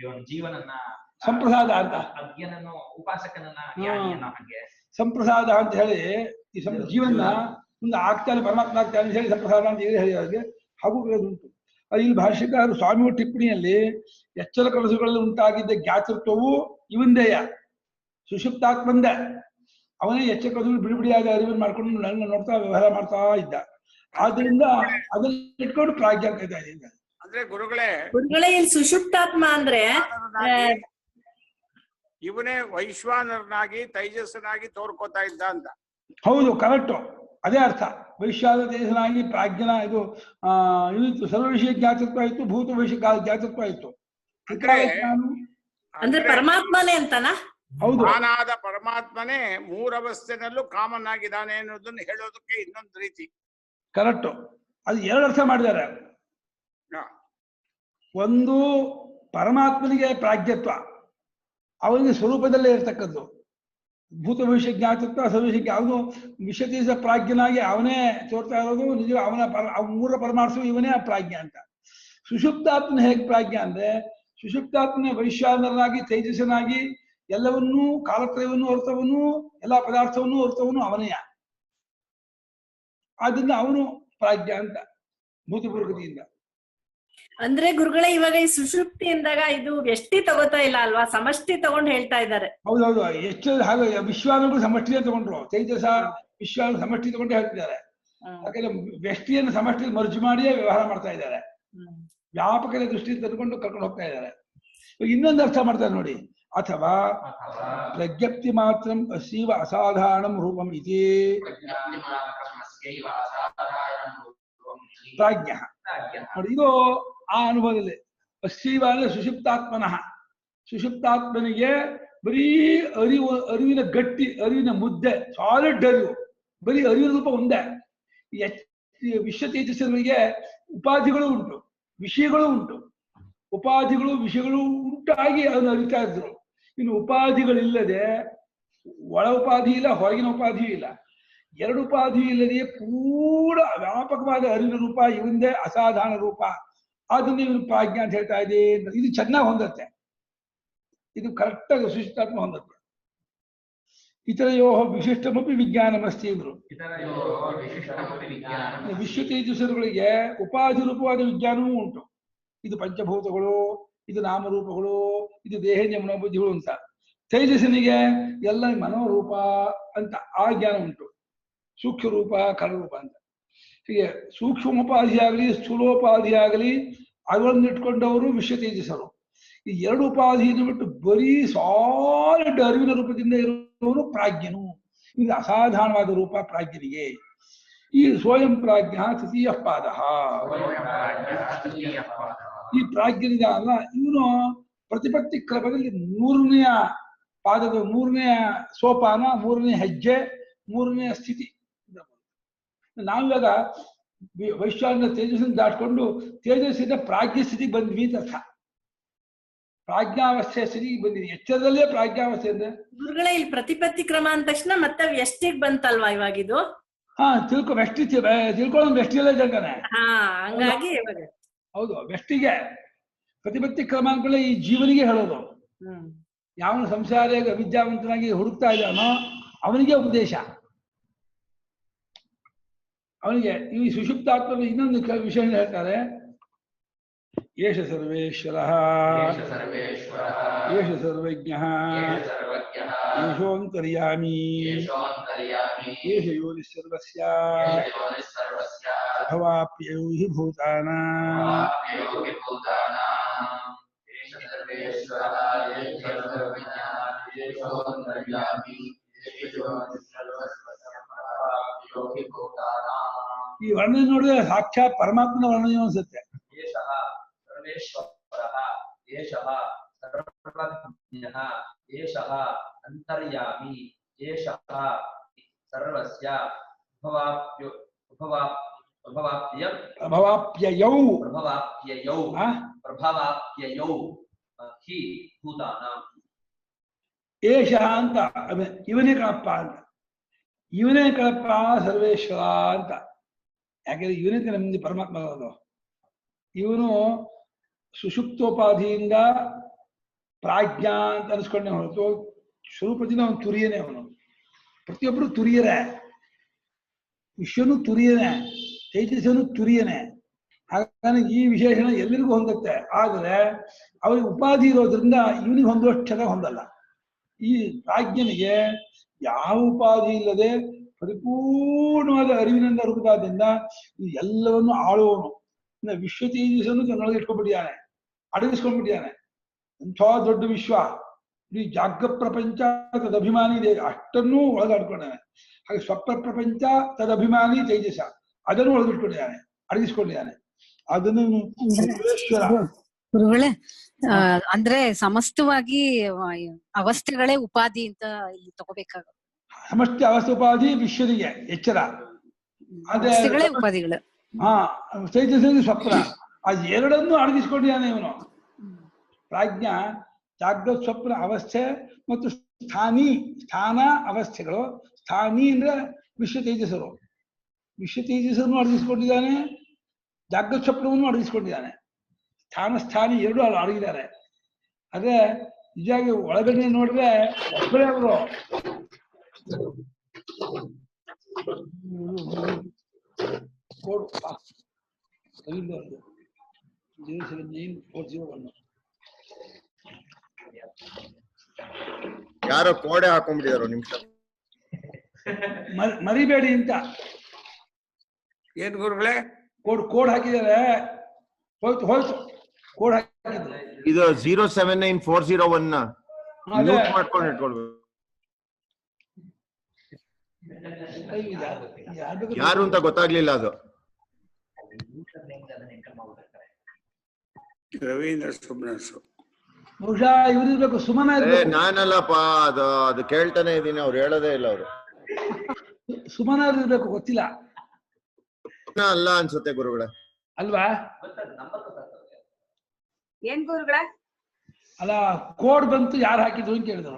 ಇವನ ಜೀವನನ್ನ ಸಂಪ್ರಸಾದ ಅಂತ, ಅಜ್ಞನನ್ನು ಉಪಾಸಕನನ್ನ ಜ್ಞಾನಿಯನ್ನ ಹಾಗೆ ಸಂಪ್ರಸಾದ ಅಂತ ಹೇಳಿ ಈ ಜೀವನ ಮುಂದೆ ಆಗ್ತಾನೆ ಪರಮಾತ್ಮ ಆಗ್ತಾನೆ ಅಂತ ಹೇಳಿ ಸಂಪ್ರಸಾದ ಅಂತ ಹೇಳಿ ಹಾಗೆ ಹಾಗೂ ಉಂಟು. ಇಲ್ಲಿ ಭಾಷ್ಯಕಾರರು ಸ್ವಾಮಿಗಳ ಟಿಪ್ಪಣಿಯಲ್ಲಿ ಎಚ್ಚರ ಕನಸುಗಳಲ್ಲಿ ಉಂಟಾಗಿದ್ದ ಜ್ಞಾತೃತ್ವವು ಇವಂದೇಯ, ಸುಷುಪ್ತಾತ್ಮಂದೆ. ಅವನೇ ಎಚ್ಚರ ಕನಸುಗಳು ಬಿಡಿ ಬಿಡಿಯಾದ ಅರಿವನ್ನು ಮಾಡ್ಕೊಂಡು ನನ್ನ ನೋಡ್ತಾ ವ್ಯವಹಾರ ಮಾಡ್ತಾ ಇದ್ದ. ಆದ್ರಿಂದ ಅದನ್ನ ಇಟ್ಕೊಂಡು ಪ್ರಾಜ್ಞ ಅಂತ ಇದ್ದ. ಅಂದ್ರೆ ಗುರುಗಳೇ ಇಲ್ಲಿ ಸುಷುಪ್ತಾತ್ಮ ಅಂದ್ರೆ ಇವನೇ ವೈಶ್ವಾನರನಾಗಿ ತೈಜಸ್ಸನಾಗಿ ತೋರ್ಕೋತಾ ಇದ್ದ ಅಂತ. ಹೌದು, ಕರೆಕ್ಟು, ಅದೇ ಅರ್ಥ. ವೈಶ್ವಾನ ತೇಜಸ್ಸನಾಗಿ ಪ್ರಾಜ್ಞನ ಇದು ಇತ್ತು. ಸರ್ವ ವಿಷಯ ಜ್ಞಾತತ್ವ ಆಯ್ತು, ಭೂತ ವಿಷಯ ಜ್ಞಾತತ್ವ ಆಯ್ತು. ಅಂದ್ರೆ ಪರಮಾತ್ಮನೇ ಅಂತನ. ಹೌದು, ನಾನಾದ ಪರಮಾತ್ಮನೇ ಮೂರವಸ್ಥೆನಲ್ಲೂ ಕಾಮನ್ ಆಗಿದ್ದಾನೆ ಅನ್ನೋದನ್ನ ಹೇಳೋದಕ್ಕೆ ಇನ್ನೊಂದು ರೀತಿ. ಕರೆಕ್ಟು. ಅದು 2 ಅರ್ಥ ಮಾಡಿದ್ದಾರೆ. ಒಂದು ಪರಮಾತ್ಮನಿಗೆ ಪ್ರಾಜ್ಞತ್ವ, ಅವನಿಗೆ ಸ್ವರೂಪದಲ್ಲೇ ಇರ್ತಕ್ಕದ್ದು. ಭೂತ ಭವಿಷ್ಯ ಜ್ಞಾತತ್ವ ಸರ್ವವಿಷಯಕ್ಕೆ ಅವನು ವಿಷತೀಸ ಪ್ರಾಜ್ಞನಾಗಿ ಅವನೇ ತೋರ್ತಾ ಇರೋದು ನಿಜ. ಅವನ ಮೂರ ಪರಮಾರ್ಥವು ಇವನೇ ಪ್ರಾಜ್ಞ ಅಂತ. ಸುಷುಪ್ತಾತ್ಮನ ಹೇಗೆ ಪ್ರಾಜ್ಞ ಅಂದ್ರೆ ಸುಷುಪ್ತಾತ್ಮನ ವೈಶ್ವಾನರನಾಗಿ ತೇಜಸ್ಸನಾಗಿ ಎಲ್ಲವನ್ನೂ ಕಾಲತ್ರಯವನ್ನೂ ಅರ್ಥವನ್ನೂ ಎಲ್ಲಾ ಪದಾರ್ಥವನ್ನೂ ಅರ್ಥವನ್ನೂ ಅವನೆಯ. ಆದ್ರಿಂದ ಅವನು ಪ್ರಾಜ್ಞ ಅಂತ ಭೂತಪೂರ್ವಕತೆಯಿಂದ. ಅಂದ್ರೆ ಗುರುಗಳೇ ಇವಾಗ ಈ ಸುಷುಪ್ತಿ ಎಂದಾಗ ಇದು ವ್ಯಷ್ಟಿ ತಗೋತಾ ಇಲ್ಲ ಅಲ್ವಾ, ಸಮಷ್ಟಿ ತಗೊಂಡು ಹೇಳ್ತಾ ಇದ್ದಾರೆ. ಹೌದೌದು, ಎಷ್ಟು ಹಾಗೆ ವಿಶ್ವಾನಗಳು ಸಮಷ್ಟಿಯೇ ತಗೊಂಡ್ರು. ತೇಜಸ ವಿಶ್ವಾನ ಸಮಷ್ಟಿ ತಗೊಂಡು ಹೇಳ್ತಿದ್ದಾರೆ. ಯಾಕಂದ್ರೆ ವ್ಯಷ್ಟಿಯನ್ನು ಸಮಷ್ಟಿ ಮರ್ಜು ಮಾಡಿಯೇ ವ್ಯವಹಾರ ಮಾಡ್ತಾ ಇದ್ದಾರೆ. ವ್ಯಾಪಕದ ದೃಷ್ಟಿ ತಂದುಕೊಂಡು ಕರ್ಕೊಂಡು ಹೋಗ್ತಾ ಇದ್ದಾರೆ. ಇನ್ನೊಂದು ಅರ್ಥ ಮಾಡ್ತಾರೆ ನೋಡಿ. ಅಥವಾ ಪ್ರಜ್ಞಪ್ತಿ ಮಾತ್ರ ಅಸೀವ ಅಸಾಧಾರಣಂ ರೂಪಂ ಇತಿ ಪ್ರಾಜ್ಞ. ನೋಡಿ, ಇದು ಆ ಅನುಭವದಲ್ಲಿ ಅಸೀವ ಅಂದ್ರೆ ಸುಷುಪ್ತಾತ್ಮನಃ. ಸುಷುಪ್ತಾತ್ಮನಿಗೆ ಬರೀ ಅರಿವಿನ ಗಟ್ಟಿ, ಅರಿವಿನ ಮುದ್ದೆ, ಸಾಲಿಡ್ ಅರಿವು, ಬರೀ ಅರಿವಿನ ರೂಪ ಒಂದೇ. ವಿಶ್ವ ತೇಜಸ್ಸರಿಗೆ ಉಪಾಧಿಗಳು ಉಂಟು, ವಿಷಯಗಳು ಉಂಟು. ಉಪಾಧಿಗಳು ವಿಷಯಗಳು ಉಂಟಾಗಿ ಅದನ್ನು ಅರಿತಾ ಇದ್ರು. ಇನ್ನು ಉಪಾಧಿಗಳಿಲ್ಲದೆ, ಒಳ ಉಪಾಧಿ ಇಲ್ಲ, ಹೊರಗಿನ ಉಪಾಧಿಯೂ ಇಲ್ಲ, 2 ಉಪಾಧಿ ಇಲ್ಲದೆ ಪೂರ ವ್ಯಾಪಕವಾದ ಅರಿವಿನ ರೂಪ ಇವಂದೇ ಅಸಾಧಾರಣ ರೂಪ. ಅದನ್ನ ಇವನು ಪ್ರಾಜ್ಞ ಅಂತ ಹೇಳ್ತಾ ಇದೆ. ಇದು ಚೆನ್ನಾಗಿ ಹೊಂದತ್ತೆ, ಇದು ಕರೆಕ್ಟಾಗಿ ಸುಷುಪ್ತಾತ್ಮ ಹೊಂದತ್ತೆ. ಇತರಯೋ ವಿಶಿಷ್ಟಮಪಿ ವಿಜ್ಞಾನಮಸ್ತಿ ಅಂದ್ರು. ವಿಶ್ವ ತೇಜಸ್ಸರುಗಳಿಗೆ ಉಪಾಧಿ ರೂಪವಾದ ವಿಜ್ಞಾನವೂ ಉಂಟು. ಇದು ಪಂಚಭೂತಗಳು, ಇದು ನಾಮರೂಪಗಳು, ಇದು ದೇಹೇಂದ್ರಿಯ ಮನೋಬುದ್ಧಿಗಳು ಅಂತ. ತೇಜಸ್ಸನಿಗೆ ಎಲ್ಲ ಮನೋರೂಪ ಅಂತ ಆ ಜ್ಞಾನ ಉಂಟು. ಸೂಕ್ಷ್ಮ ರೂಪ, ಕರರೂಪ ಅಂತ. ಹೀಗೆ ಸೂಕ್ಷ್ಮೋಪಾಧಿ ಆಗಲಿ ಸ್ಥೂಲೋಪಾಧಿ ಆಗಲಿ ಅವುಗಳನ್ನು ಇಟ್ಕೊಂಡವರು ವಿಶ್ವ ತೇಜಸ್ಸರು. ಈ 2 ಉಪಾಧಿಯನ್ನು ಬಿಟ್ಟು ಬರೀ ಸಾಲಿಡ್ ಅರಿವಿನ ರೂಪದಿಂದ ಇರುವವನು ಪ್ರಾಜ್ಞನು. ಇದು ಅಸಾಧಾರಣವಾದ ರೂಪ ಪ್ರಾಜ್ಞನಿಗೆ. ಈ ಸ್ವಯಂ ಪ್ರಾಜ್ಞ ತೃತೀಯ ಪಾದ. ಈ ಪ್ರಾಜ್ಞನಿಗೆ ಅಲ್ಲ, ಇವನು ಪ್ರತಿಪತ್ತಿ ಕ್ರಮದಲ್ಲಿ 3ನೇ ಪಾದದ 3ನೇ ಸೋಪಾನ, 3ನೇ ಹೆಜ್ಜೆ, 3ನೇ ಸ್ಥಿತಿ. ನಾವಿವಾಗ ವೈಶ್ವಾನ ತೇಜಸ್ಸನ್ನು ದಾಟ್ಕೊಂಡು ತೇಜಸ್ಸಿಂದ ಪ್ರಾಜ್ಞ ಸ್ಥಿತಿಗೆ ಬಂದ್ವಿ ಅಂತ ಅರ್ಥ. ಪ್ರಾಜ್ಞಾವಸ್ಥೆ ಸ್ಥಿತಿಗೆ ಬಂದಿದೆ, ಎಚ್ಚರದಲ್ಲೇ ಪ್ರಾಜ್ಞಾವಸ್ಥೆ ಅಂದ್ರೆ. ಗುರುಗಳೇ ಇಲ್ಲಿ ಪ್ರತಿಪತ್ತಿ ಕ್ರಮ ಅಂದ ತಕ್ಷಣ ಮತ್ತೆ ವ್ಯಷ್ಟಿಗೆ ಬಂತಲ್ವಾ ಇವಾಗಿದು? ತಿಳ್ಕೊಳ್ಳೋದು ವ್ಯಷ್ಟಿಯಲ್ಲೇ ಜಗನೆ. ಹಂಗಾಗಿ ಹೌದು, ವ್ಯಷ್ಟಿಗೆ ಪ್ರತಿಪತ್ತಿ ಕ್ರಮ ಅನ್ಕೊಳ್ಳೆ ಈ ಜೀವನಿಗೆ ಹೇಳೋದು. ಯಾವನು ಸಂಸಾರ ವಿದ್ಯಾವಂತನಾಗಿ ಹುಡುಕ್ತಾ ಇದ್ದಾನೋ ಅವನಿಗೆ ಉಪದೇಶ. ಅವನಿಗೆ ಈ ಸುಷುಪ್ತಾತ್ಮನ ಇನ್ನೊಂದು ವಿಷಯ ಹೇಳ್ತಾರೆ. ಏಷ ಸರ್ವೇಶ್ವರಃ ಏಷ ಸರ್ವಜ್ಞಃ ಏಷೋಂತರ್ಯಾಮಿ ಏಷ ಯೋನಿಃ ಸರ್ವಸ್ಯ ಭವಾಪ್ಯಯೋ ಹಿ ಭೂತಾನಾಂ. ಈ ವರ್ಣನೆ ನೋಡಿದ್ರೆ ಸಾಕ್ಷಾತ್ ಪರಮಾತ್ಮನ ವರ್ಣನೆ ಅನ್ಸುತ್ತೆ. ಅಂತರ್ಯಾಮಿ ಸರ್ವಸ್ಯ ಪ್ರಭವಾಪ್ಯಯೌ ಹಿ ಭೂತಾನಾಂ. ಏಷ ಅಂತ ಇವನೇ ಕಳಪ್ಪ ಅಂತ, ಇವನೇ ಕಳಪ್ಪ ಸರ್ವೇಶ್ವರ ಅಂತ. ಯಾಕೆಂದ್ರೆ ಇವನೇ ನಮ್ದು ಪರಮಾತ್ಮ ಅದು. ಇವನು ಸುಷುಪ್ತೋಪಾಧಿಯಿಂದ ಪ್ರಾಜ್ಞಾ ಅಂತ ಅನಿಸ್ಕೊಂಡೆ ಹೊರತು ಸ್ವರೂಪದಿಂದ ಅವನು ತುರಿಯನೇ. ಅವನು ಪ್ರತಿಯೊಬ್ಬರು ತುರಿಯರೇ, ವಿಶ್ವನು ತುರಿಯನೇ, ತೇಜಸ್ಸನು ತುರಿಯನೇ. ಹಾಗಾಗಿ ಈ ವಿಶೇಷಣ ಎಲ್ಲರಿಗೂ ಹೊಂದುತ್ತೆ. ಆದರೆ ಅವರಿಗೆ ಉಪಾಧಿ ಇರೋದ್ರಿಂದ ಇವನಿಗೆ ಹೊಂದುವಷ್ಟು ಹೊಂದಲ್ಲ. ಈ ಪ್ರಾಜ್ಞನಿಗೆ ಯಾವ ಉಪಾಧಿ ಇಲ್ಲದೆ ಪರಿಪೂರ್ಣವಾದ ಅರಿವಿನಿಂದ ರೂಪದಿಂದ ಎಲ್ಲವನ್ನು ಆಳುವವನು. ವಿಶ್ವ ತೇಜಸ್ಸನ್ನು ತನ್ನೊಳಗೆ ಇಟ್ಕೊಂಡ್ಬಿಟ್ಟಿದ್ದಾನೆ, ಅಡಗಿಸ್ಕೊಂಡ್ಬಿಟ್ಟಿದ್ದಾನೆ. ಎಂಥ ದೊಡ್ಡ ವಿಶ್ವ, ಈ ಜಾಗ್ರ ಪ್ರಪಂಚ ತದಭಿಮಾನಿ ಅಷ್ಟನ್ನೂ ಒಳಗಾಡ್ಕೊಂಡಿದ್ದಾನೆ. ಹಾಗೆ ಸ್ವಪ್ನ ಪ್ರಪಂಚ ತದಭಿಮಾನಿ ತೇಜಸ ಅದನ್ನು ಒಳಗಿಟ್ಕೊಂಡಿದ್ದಾನೆ, ಅಡಗಿಸ್ಕೊಂಡಿದ್ದಾನೆ. ಅದನ್ನು ಗುರುಗಳೇ ಅಂದ್ರೆ ಸಮಸ್ತವಾಗಿ ಅವಸ್ಥೆಗಳೇ ಉಪಾಧಿ ಅಂತ ಇಲ್ಲಿ ತಗೋಬೇಕಾಗುತ್ತೆ. ಸಮಷ್ಟಿ ಅವಸ್ಥೆ ಉಪಾಧಿ ವಿಶ್ವನಿಗೆ ಎಚ್ಚರ, ಅವಸ್ಥೆಗಳೇ ಉಪಾಧಿಗಳು. ತೇಜಸ್ಸಿಗೆ ಸ್ವಪ್ನ, ಅದು ಎರಡನ್ನೂ ಅಡಗಿಸ್ಕೊಂಡಿದ್ದಾನೆ ಇವನು. ಪ್ರಾಜ್ಞ ಜಾಗ್ರತ್ ಸ್ವಪ್ನ ಅವಸ್ಥೆ ಮತ್ತು ಸ್ಥಾನ ಅವಸ್ಥೆಗಳು. ಸ್ಥಾನಿ ಅಂದ್ರೆ ವಿಶ್ವ ತೇಜಸ್ಸರು, ವಿಶ್ವ ತೇಜಸ್ಸನ್ನು ಅಡಗಿಸ್ಕೊಂಡಿದ್ದಾನೆ, ಜಾಗ್ರತ್ ಸ್ವಪ್ನವನ್ನು ಅಡಗಿಸ್ಕೊಂಡಿದ್ದಾನೆ. ಸ್ಥಾನಿ ಎರಡು ಅಡಗಿದ್ದಾರೆ. ಅದೇ ನಿಜವಾಗಿ ಒಳಗಡೆ ನೋಡಿದ್ರೆ ಒಬ್ಬರೇ ಅವರು. ಯಾರೋ ಕೋಡೆ ಹಾಕೊಂಡ್ಬಿಟ್ಟಿದಾರೋ ನಿಮಿಷ ಮರಿಬೇಡಿ ಅಂತ. ಏನ್ ಗುರುಗಳೇ ಕೋಡ್ ಹಾಕಿದ್ದಾರೆ, ಹೋಯ್ತು ಕೋಡ್ ಹಾಕಿದ್ರು. ಇದು 079401 ಮಾಡ್ಕೊಂಡು ಇಟ್ಕೊಳ್ಬೇಕು. ಯಾರು ಅಂತ ಗೊತ್ತಾಗ್ಲಿಲ್ಲ ಅದು. ರವೀಂದ್ರ ಸುಬ್ರಹ್ಮಣ್ಯ ಬಹುಶಃ ಇವ್ರಿರ್ಬೇಕು, ಸುಮನ. ನಾನಲ್ಲಪ್ಪ, ಅದು ಕೇಳ್ತಾನೆ ಇದೀನಿ, ಅವ್ರು ಹೇಳೋದೇ ಇಲ್ಲ. ಅವರು ಸುಮನ ಇರ್ಬೇಕು, ಗೊತ್ತಿಲ್ಲ. ಅಲ್ಲ ಅನ್ಸುತ್ತೆ ಗುರುಗಳೇ, ಅಲ್ವಾ? ಏನ್ ಗುರುಗಳ? ಅಲ್ಲ, ಕೋಡ್ ಬಂತು, ಯಾರು ಹಾಕಿದ್ರು ಅಂತ ಕೇಳಿದ್ರು.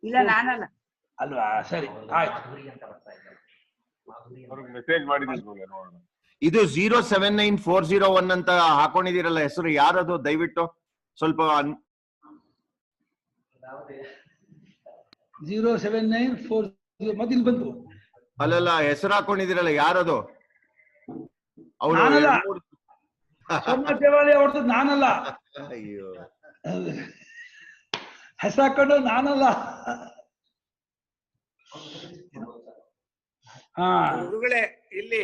ಇಲ್ಲ, ನಾನಲ್ಲ. ಅಲ್ವಾ? ಸರಿ, ಆಯ್ತು. ಇದು 079401 ಅಂತ ಹಾಕೊಂಡಿದ್ದೀರಲ್ಲ ಹೆಸರು, ಯಾರದು? ದಯವಿಟ್ಟು ಸ್ವಲ್ಪ 0794 ಮೊದಲು ಬಂತು. ಅಲ್ಲಲ್ಲ, ಹೆಸರು ಹಾಕೊಂಡಿದ್ದೀರಲ್ಲ, ಯಾರದು? ನಾನಲ್ಲ, ಅವ್ರದ್ದು ನಾನಲ್ಲ. ಅಯ್ಯೋ, ಹೆಸರು ಹಾಕೊಂಡು ನಾನಲ್ಲ. ಗುರುಗಳೇ, ಇಲ್ಲಿ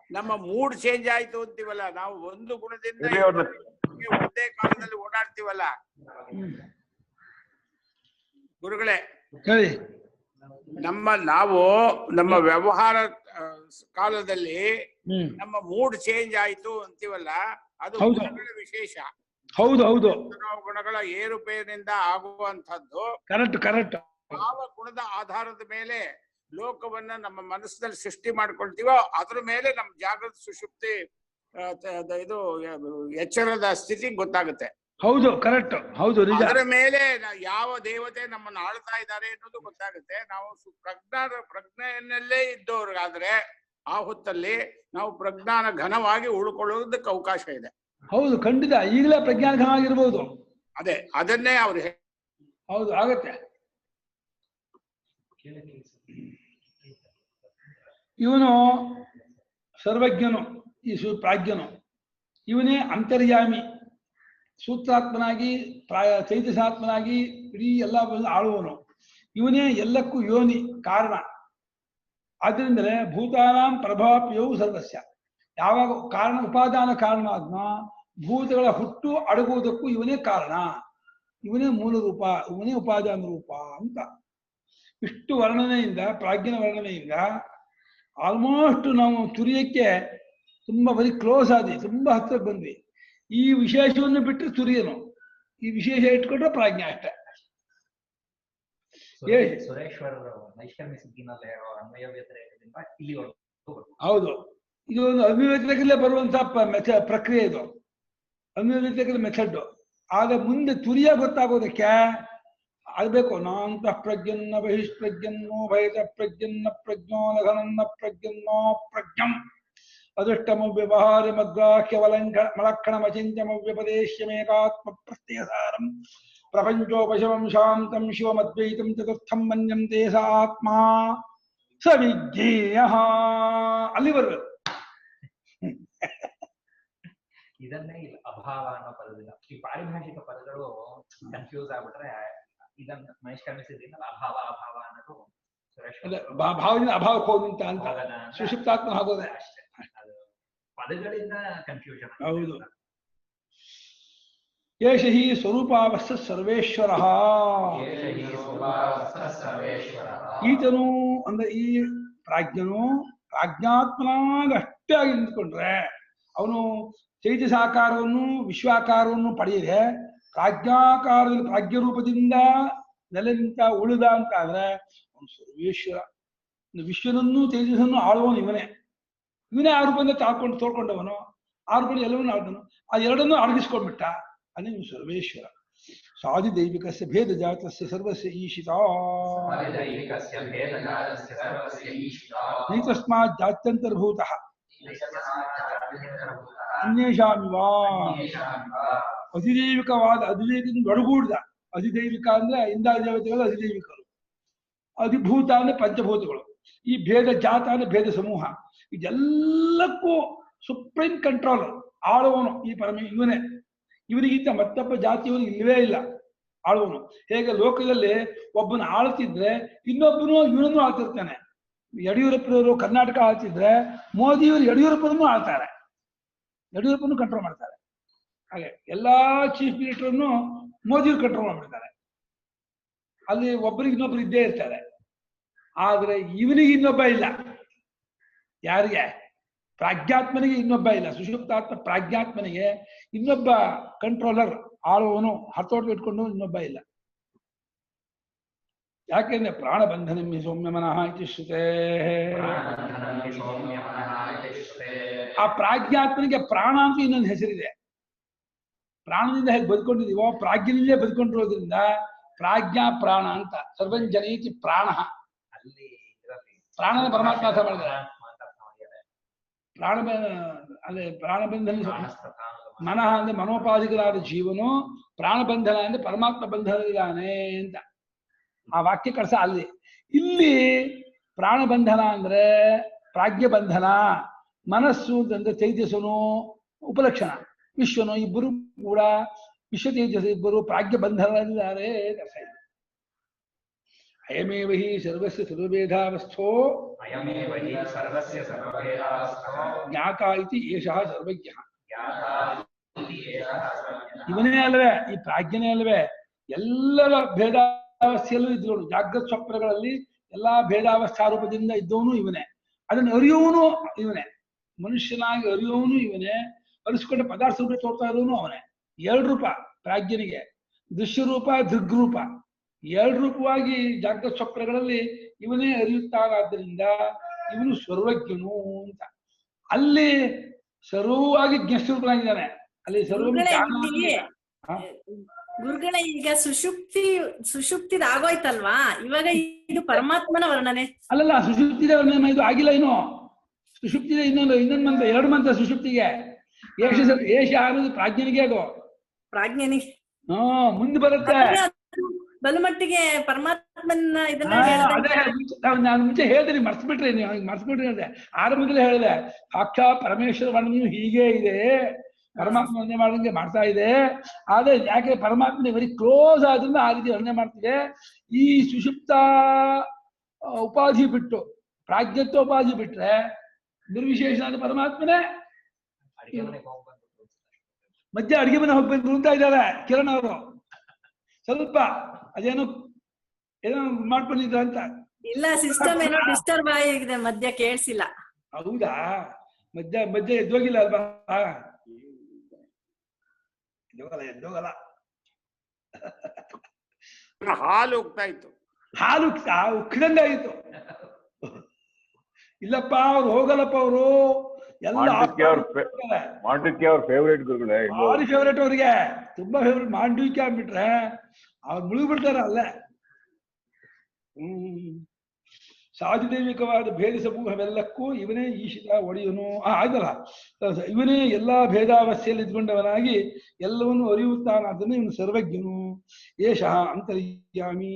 ನಮ್ಮ ಮೂಡ್ ಚೇಂಜ್ ಆಯ್ತು ಅಂತೀವಲ್ಲ, ನಾವು ಒಂದು ಗುಣದಿಂದ ಒಂದೇ ಕಾಲದಲ್ಲಿ ಓಡಾಡ್ತೀವಲ್ಲ ಗುರುಗಳೇ. ಹೇಳಿ. ನಮ್ಮ ವ್ಯವಹಾರ ಕಾಲದಲ್ಲಿ ನಮ್ಮ ಮೂಡ್ ಚೇಂಜ್ ಆಯ್ತು ಅಂತೀವಲ್ಲ, ಅದು ಗುಣಗಳ ವಿಶೇಷ. ಹೌದು ಗುಣಗಳ ಏರುಪೇರಿನಿಂದ ಆಗುವಂತದ್ದು. ಕರೆಕ್ಟ್. ಯಾವ ಗುಣದ ಆಧಾರದ ಮೇಲೆ ಲೋಕವನ್ನ ನಮ್ಮ ಮನಸ್ಸಿನಲ್ಲಿ ಸೃಷ್ಟಿ ಮಾಡ್ಕೊಳ್ತೀವೋ ಅದ್ರ ಮೇಲೆ ನಮ್ಮ ಜಾಗೃತ ಸುಷುಪ್ತಿ ಇದು ಎಚ್ಚರದ ಸ್ಥಿತಿ ಗೊತ್ತಾಗುತ್ತೆ. ಹೌದು ಕರೆಕ್ಟ್. ಹೌದು ನಿಜ. ಅದರ ಮೇಲೆ ಯಾವ ದೇವತೆ ನಮ್ಮನ್ನು ಆಳ್ತಾ ಇದ್ದಾರೆ ಅನ್ನೋದು ಗೊತ್ತಾಗುತ್ತೆ. ನಾವು ಪ್ರಜ್ಞೆಯನ್ನಲ್ಲೇ ಇದ್ದವ್ರಿಗಾದ್ರೆ ಆ ಹೊತ್ತಲ್ಲಿ ನಾವು ಪ್ರಜ್ಞಾನ ಘನವಾಗಿ ಉಳ್ಕೊಳ್ಳೋದಕ್ಕೆ ಅವಕಾಶ ಇದೆ. ಹೌದು ಖಂಡಿತ. ಈಗಲೇ ಪ್ರಜ್ಞಾನ ಘನ ಆಗಿರ್ಬೋದು. ಅದೇ ಅದನ್ನೇ ಅವ್ರು ಹೌದು ಆಗತ್ತೆ. ಇವನು ಸರ್ವಜ್ಞನು, ಈ ಪ್ರಾಜ್ಞನು, ಇವನೇ ಅಂತರ್ಯಾಮಿ, ಸೂತ್ರಾತ್ಮನಾಗಿ ಚೈತನ್ಯಾತ್ಮನಾಗಿ ಇಡೀ ಎಲ್ಲ ಆಳುವನು. ಇವನೇ ಎಲ್ಲಕ್ಕೂ ಯೋನಿ, ಕಾರಣ. ಆದ್ರಿಂದಲೇ ಭೂತಾನಾಂ ಪ್ರಭಾಪ್ಯವು ಸರ್ವಸ್ಯ. ಯಾವಾಗ ಕಾರಣ ಉಪಾದಾನ ಕಾರಣವಾದ್ಮ ಭೂತಗಳ ಹುಟ್ಟು ಅಡಗುವುದಕ್ಕೂ ಇವನೇ ಕಾರಣ, ಇವನೇ ಮೂಲ ರೂಪ, ಇವನೇ ಉಪಾದಾನ ರೂಪ ಅಂತ. ಇಷ್ಟು ವರ್ಣನೆಯಿಂದ, ಪ್ರಾಜ್ಞನ ವರ್ಣನೆಯಿಂದ ಆಲ್ಮೋಸ್ಟ್ ನಾವು ತುರಿಯಕ್ಕೆ ತುಂಬಾ ಬರೀ ಕ್ಲೋಸ್ ಆದ್ವಿ, ತುಂಬಾ ಹತ್ತಿರಕ್ಕೆ ಬಂದ್ವಿ. ಈ ವಿಶೇಷವನ್ನು ಬಿಟ್ಟರೆ ತುರಿಯನು, ಈ ವಿಶೇಷ ಇಟ್ಕೊಂಡ್ರೆ ಪ್ರಾಜ್ಞೆ ಅಷ್ಟೇ. ಸುರೇಶ್ವರ ನೈಷ್ಕರ್ಮ್ಯ ಸಿದ್ಧಿನಲ್ಲಿ ಅನ್ವಯ ವ್ಯತಿರೇಕದಿಂದ ಇಲ್ಲಿವರೆಗೂ. ಹೌದು, ಇದು ಒಂದು ಅನ್ವಯ ವ್ಯತಿರೇಕದಲ್ಲೇ ಬರುವಂತಹ ಪ್ರಕ್ರಿಯೆ. ಇದು ಅನ್ವಯ ವ್ಯತಿರೇಕದ ಮೆಥಡ್. ಆಗ ಮುಂದೆ ತುರಿಯ ಗೊತ್ತಾಗೋದಕ್ಕೆ ಆಗ್ಬೇಕು. ನಾಂತ ಪ್ರಜ್ಞನ್ನ ಬಹಿಷ್ಪ್ರಜ್ಞನ್ನೋ ಭಯದ ಪ್ರಜ್ಞನ್ನ ಪ್ರಜ್ಞೋ ಲಘನನ್ನ ಪ್ರಜ್ಞನ್ನೋ ಪ್ರಜ್ಞಂ ಅದೃಷ್ಟಮವ್ಯವಹಾರ್ಯಮಗ್ರಾಹ್ಯ ಮಲಕ್ಷಣಮಚಿಂತ್ಯಮವ್ಯಪದೇಶ್ಯಮೇಕಾತ್ಮ ಪ್ರತ್ಯಯಸಾರಂ ಪ್ರಪಂಚೋಪಶಮಂ ಶಾಂತಂ ಶಿವಮದ್ವೈತಂ ಚತುರ್ಥಂ ಮನ್ಯಂತೆ ಸ ಆತ್ಮ ಸ ವಿಜ್ಞೇಯ. ಅಲ್ಲಿ ಬರ್ಬೇಕು. ಇದನ್ನೇ ಇಲ್ಲಿ ಅಭಾವ ಅನ್ನೋ ಪದದಿಂದ ಈ ಪಾರಿಭಾಷಿಕ ಪದಗಳು ಕನ್ಫ್ಯೂಸ್ ಆಗ್ಬಿಟ್ರೆ ಇದನ್ನ ನೈಷ್ಕರ್ಮಿಸಿದ್ರಿಂದ ಅಭಾವ ಅನ್ನೋದು ಭಾವದಿಂದ ಅಭಾವಕ್ಕೆ ಹೋದಂತ ಅಂತ ಸುಷುಪ್ತಾತ್ಮ ಆಗೋದೇ ಅಷ್ಟೇ. ಪದಗಳಿಂದ ಕನ್ಫ್ಯೂಷನ್. ಹೌದು. ಏಷ ಹಿ ಸ್ವರೂಪಾವಸ್ಥ ಸರ್ವೇಶ್ವರ. ಈತನು ಅಂದ್ರೆ ಈ ಪ್ರಾಜ್ಞನು ಪ್ರಾಜ್ಞಾತ್ಮನಾಗ ಅಷ್ಟೇ ಆಗಿ ನಿಂತ್ಕೊಂಡ್ರೆ ಅವನು ಚೈತ್ಯ ಸಾಕಾರವನ್ನು ವಿಶ್ವಾಕಾರವನ್ನು ಪಡೆಯದೆ ಪ್ರಾಜ್ಞಾಕಾರದಲ್ಲಿ ಪ್ರಾಜ್ಞರೂಪದಿಂದ ನೆಲೆ ನಿಂತ ಉಳಿದ ಅಂತ ಆದ್ರೆ ಅವನು ಸರ್ವೇಶ್ವರ. ವಿಶ್ವನನ್ನು ತೇಜಸ್ಸನ್ನು ಆಳುವನು ಇವನೇ ಆ ರೂಪದಿಂದ ತೋಡ್ಕೊಂಡವನು, ಆ ರೂಪದಲ್ಲಿ ಎಲ್ಲವನ್ನೂ ಆಡ್ದನು. ಆ ಎರಡನ್ನೂ ಅಡಗಿಸ್ಕೊಂಡ್ಬಿಟ್ಟ. ಅದೇ ಸರ್ವೇಶ್ವರ. ಸಾಧಿ ದೈವಿಕಸ್ಯ ಭೇದ ಜಾತಸ್ಯ ಸರ್ವಸ್ಯ ಈಶಿತ ನೈತಸ್ಮಾತ್ ಜಾತ್ಯಂತರ್ಭೂತಃ ಅನ್ಯೇಷಾಮಿವ. ಅಧಿದೈವಿಕವಾದ ಅಧಿದೈವಿಕದಿಂದ ಒಳಗೂಡಿದ. ಅಧಿದೈವಿಕ ಅಂದ್ರೆ ಇಂದ್ರಾದಿ ದೇವತೆಗಳು ಅಧಿದೈವಿಕರು, ಅಧಿಭೂತ ಅಂದ್ರೆ ಪಂಚಭೂತಗಳು, ಈ ಭೇದ ಜಾತ ಅಂದ್ರೆ ಭೇದ ಸಮೂಹ. ಇದೆಲ್ಲಕ್ಕೂ ಸುಪ್ರೀಂ ಕಂಟ್ರೋಲ್ ಆಳುವನು ಈ ಇವನೇ. ಇವನಿಗಿಂತ ಮತ್ತೊಬ್ಬ ಜಾತಿಯವನು ಇಲ್ಲವೇ ಇಲ್ಲ ಆಳುವನು. ಹೇಗೆ ಲೋಕದಲ್ಲಿ ಒಬ್ಬನ ಆಳ್ತಿದ್ರೆ ಇನ್ನೊಬ್ಬನು ಇವನನ್ನು ಆಳ್ತಿರ್ತಾನೆ. ಯಡಿಯೂರಪ್ಪನವರು ಕರ್ನಾಟಕ ಆಳ್ತಿದ್ರೆ ಮೋದಿಯವರು ಯಡಿಯೂರಪ್ಪನನ್ನು ಆಳ್ತಾರೆ, ಯಡಿಯೂರಪ್ಪನನ್ನು ಕಂಟ್ರೋಲ್ ಮಾಡ್ತಾರೆ. ಹಾಗೆ ಎಲ್ಲಾ ಚೀಫ್ ಮಿನಿಸ್ಟರ್ನು ಮೋದಿಯವರು ಕಂಟ್ರೋಲ್ ಮಾಡ್ಬಿಡ್ತಾರೆ. ಅಲ್ಲಿ ಒಬ್ಬರಿಗೆ ಇನ್ನೊಬ್ರು ಇದ್ದೇ ಇರ್ತಾರೆ. ಆದ್ರೆ ಇವನಿಗೆ ಇನ್ನೊಬ್ಬ ಇಲ್ಲ. ಯಾರಿಗೆ? ಪ್ರಾಜ್ಞಾತ್ಮನಿಗೆ ಇನ್ನೊಬ್ಬ ಇಲ್ಲ. ಸುಷುಪ್ತಾತ್ಮ ಪ್ರಾಜ್ಞಾತ್ಮನಿಗೆ ಇನ್ನೊಬ್ಬ ಕಂಟ್ರೋಲರ್ ಆಳುವನು ಹತೋಟಿ ಇಟ್ಕೊಂಡು ಇನ್ನೊಬ್ಬ ಇಲ್ಲ. ಯಾಕೆಂದ್ರೆ ಪ್ರಾಣಬಂಧನಂ ಹಿ ಸೌಮ್ಯ ಮನಃ ಇತಿ ಶ್ರುತೇ. ಆ ಪ್ರಾಜ್ಞಾತ್ಮನಿಗೆ ಪ್ರಾಣ ಅಂತ ಇನ್ನೊಂದು ಹೆಸರಿದೆ. ಪ್ರಾಣದಿಂದ ಹೇಗೆ ಬದುಕೊಂಡಿದೀವೋ ಪ್ರಾಜ್ಞನಿಂದಲೇ ಬದುಕೊಂಡಿರೋದ್ರಿಂದ ಪ್ರಾಜ್ಞಾ ಪ್ರಾಣ ಅಂತ. ಸರ್ವಂಜನೇತಿ ಪ್ರಾಣ. ಪ್ರಾಣನ ಪರಮಾತ್ಮ ಅರ್ಥ ಮಾಡಿದ್ದಾರೆ. ಪ್ರಾಣಬಂಧನ ಮನಃ ಅಂದ್ರೆ ಮನೋಪಾಧಿಕರಾದ ಜೀವನು, ಪ್ರಾಣಬಂಧನ ಅಂದ್ರೆ ಪರಮಾತ್ಮ ಬಂಧನದಿದ್ದಾನೆ ಅಂತ ಆ ವಾಕ್ಯ ಕಳ್ಸ. ಅಲ್ಲಿ ಇಲ್ಲಿ ಪ್ರಾಣಬಂಧನ ಅಂದ್ರೆ ಪ್ರಾಜ್ಞ ಬಂಧನ, ಮನಸ್ಸು ಅಂತಂದ್ರೆ ತೇಜಸ್ಸನು ಉಪಲಕ್ಷಣ, ವಿಶ್ವನು ಇಬ್ಬರು ಕೂಡ ವಿಶ್ವ ತೇಜಸ್ ಇಬ್ಬರು ಪ್ರಾಜ್ಞ ಬಂಧನದಿದ್ದಾರೆ. ಅಯಮೇವ ಹಿ ಸರ್ವಸ್ಯ ಸರ್ವಭೇದಾವಸ್ಥೋ ಜ್ಞಾತ ಇತಿ ಏಷಃ ಸರ್ವಜ್ಞ. ಇವನೇ ಅಲ್ವೇ, ಈ ಪ್ರಾಜ್ಞನೇ ಅಲ್ವೇ ಎಲ್ಲರ ಭೇದಾವಸ್ಥೆಯಲ್ಲೂ ಇದ್ಗಳು. ಜಾಗ್ರತ್ ಸ್ವಪ್ನಗಳಲ್ಲಿ ಎಲ್ಲಾ ಭೇದಾವಸ್ಥಾರೂಪದಿಂದ ಇದ್ದವನು ಇವನೇ, ಅದನ್ನು ಅರಿಯುವನು ಇವನೇ, ಮನುಷ್ಯನಾಗಿ ಅರಿಯುವವನು ಇವನೇ, ಅರಿಸ್ಕೊಂಡ ಪದಾರ್ಥ ರೂಪ ತೋರ್ತಾ ಇರೋನು ಅವನೇ. 2 ರೂಪ ಪ್ರಾಜ್ಞನಿಗೆ, ದೃಶ್ಯರೂಪ ದೃಗ್ರೂಪ. 2 ರೂಪವಾಗಿ ಜಾಗೃತ ಸ್ವಪ್ನಗಳಲ್ಲಿ ಇವನೇ ಅರಿಯುತ್ತಾನಾದ್ದರಿಂದ ಇವನು ಸರ್ವಜ್ಞನು ಅಂತ. ಅಲ್ಲಿ ಸರ್ವವಾಗಿ ಜ್ಞಸ್ವರೂಪನಾಗಿದ್ದಾನೆ, ಅಲ್ಲಿ ಸರ್ವ ಗುರುಗಳ ಈಗ ಸುಷುಪ್ತಿದ ಆಗೋಯ್ತಲ್ವಾ, ಇವಾಗ ಇದು ಪರಮಾತ್ಮನ ವರ್ಣನೆ ಅಲ್ಲಲ್ಲ. ಸುಷುಪ್ತಿದೆ ವರ್ಣನೆ ಇದು ಆಗಿಲ್ಲ ಇನ್ನು. ಸುಷುಪ್ತಿದೆ ಇನ್ನೊಂದು ಮಂತ್ರ, 2 ಮಂತ್ರ ಸುಷುಪ್ತಿಗೆ. ಏಷ ಅನ್ನೋದು ಪ್ರಾಜ್ಞನಿಗೆ, ಅದು ಪ್ರಾಜ್ಞನಿಗೆ ಮುಂದೆ ಬರುತ್ತೆ. ಬಲಮಟ್ಟಿಗೆ ಪರಮಾತ್ಮನ ಇದನ್ನ ನಾನು ಮುಂಚೆ ಹೇಳ್ತೀನಿ, ಮರ್ಸ್ಬಿಟ್ರಿ ನೀವು, ಮರ್ಸ್ಬಿಟ್ರಿ ಹೇಳಿದೆ. ಆರಂಭದಲ್ಲೇ ಹೇಳಿದೆ, ಸಾಕ್ಷಾ ಪರಮೇಶ್ವರ ವರ್ಣನೆಯು ಹೀಗೆ ಇದೆ, ಪರಮಾತ್ಮ ವರ್ಣನೆ ಮಾಡಂಗೆ ಮಾಡ್ತಾ ಇದೆ. ಆದ್ರೆ ಯಾಕೆ ಪರಮಾತ್ಮನ ವೆರಿ ಕ್ಲೋಸ್ ಆದ್ರಿಂದ ಆ ರೀತಿ ವರ್ಣನೆ ಮಾಡ್ತಿದೆ. ಈ ಸುಷುಪ್ತ ಉಪಾಧಿ ಬಿಟ್ಟು, ಪ್ರಾಜ್ಞತ್ವ ಉಪಾಧಿ ಬಿಟ್ರೆ ನಿರ್ವಿಶೇಷನಾದ ಪರಮಾತ್ಮನೇ ಮಧ್ಯ ಅಡಿಗೆ ಮನೆ ಹೋಗ್ಬೇಕು ಅಂತ ಇದ್ದಾರೆ ಕಿರಣ್ ಅವರು. ಸ್ವಲ್ಪ ಅದೇನೋ ಮಾಡ್ಕೊಂಡಿದ್ರು ಅಂತ. ಇಲ್ಲ, ಸಿಸ್ಟಮ್ ಏನೋ ಡಿಸ್ಟರ್ಬ್ ಆಗಿದೆ, ಮಧ್ಯ ಕೇಳಿಸಿಲ್ಲ. ಹೌದಾ? ಮಧ್ಯ ಎದ್ದೋಗಿಲ್ಲ ಅಲ್ವಾ? ಎದ್ದೋಗಲ್ಲ. ಹಾಲು ಹೋಗ್ತಾ ಇತ್ತು, ಹಾಲು ಉಕ್ಕಿದಂಗಾಗಿತ್ತು. ಇಲ್ಲಪ್ಪ ಅವ್ರು ಹೋಗಲ್ಲಪ್ಪ, ಅವರು ಎಲ್ಲ ಮಾಂಡುಕ್ಯ ಅವ್ರ ಫೇವ್ರೇಟ್ ಗುರುಗಳೇ, ಭಾರಿ ಫೇವ್ರೇಟ್ ಅವ್ರಿಗೆ, ತುಂಬಾ ಫೇವ್ರೇಟ್. ಮಾಂಡುಕ್ಯ ಅಂದ್ಬಿಟ್ರೆ ಅವ್ರು ಮುಳುಗ್ಬಿಡ್ತಾರೆ ಅಲ್ಲೇ. ಸಾಧುದೈವಿಕವಾದ ಭೇದ ಸಮೂಹವೆಲ್ಲಕ್ಕೂ ಇವನೇ ಈಶಿತ ಒಡೆಯನು. ಆಯ್ತಲ್ಲ, ಇವನೇ ಎಲ್ಲಾ ಭೇದಾವಸ್ಥೆಯಲ್ಲಿ ಇದ್ಕೊಂಡವನಾಗಿ ಎಲ್ಲವನ್ನು ಅರಿಯುತ್ತಾನಾದನ್ನು ಇವನು ಸರ್ವಜ್ಞನು. ಏಷಃ ಅಂತರ್ಯಾಮಿ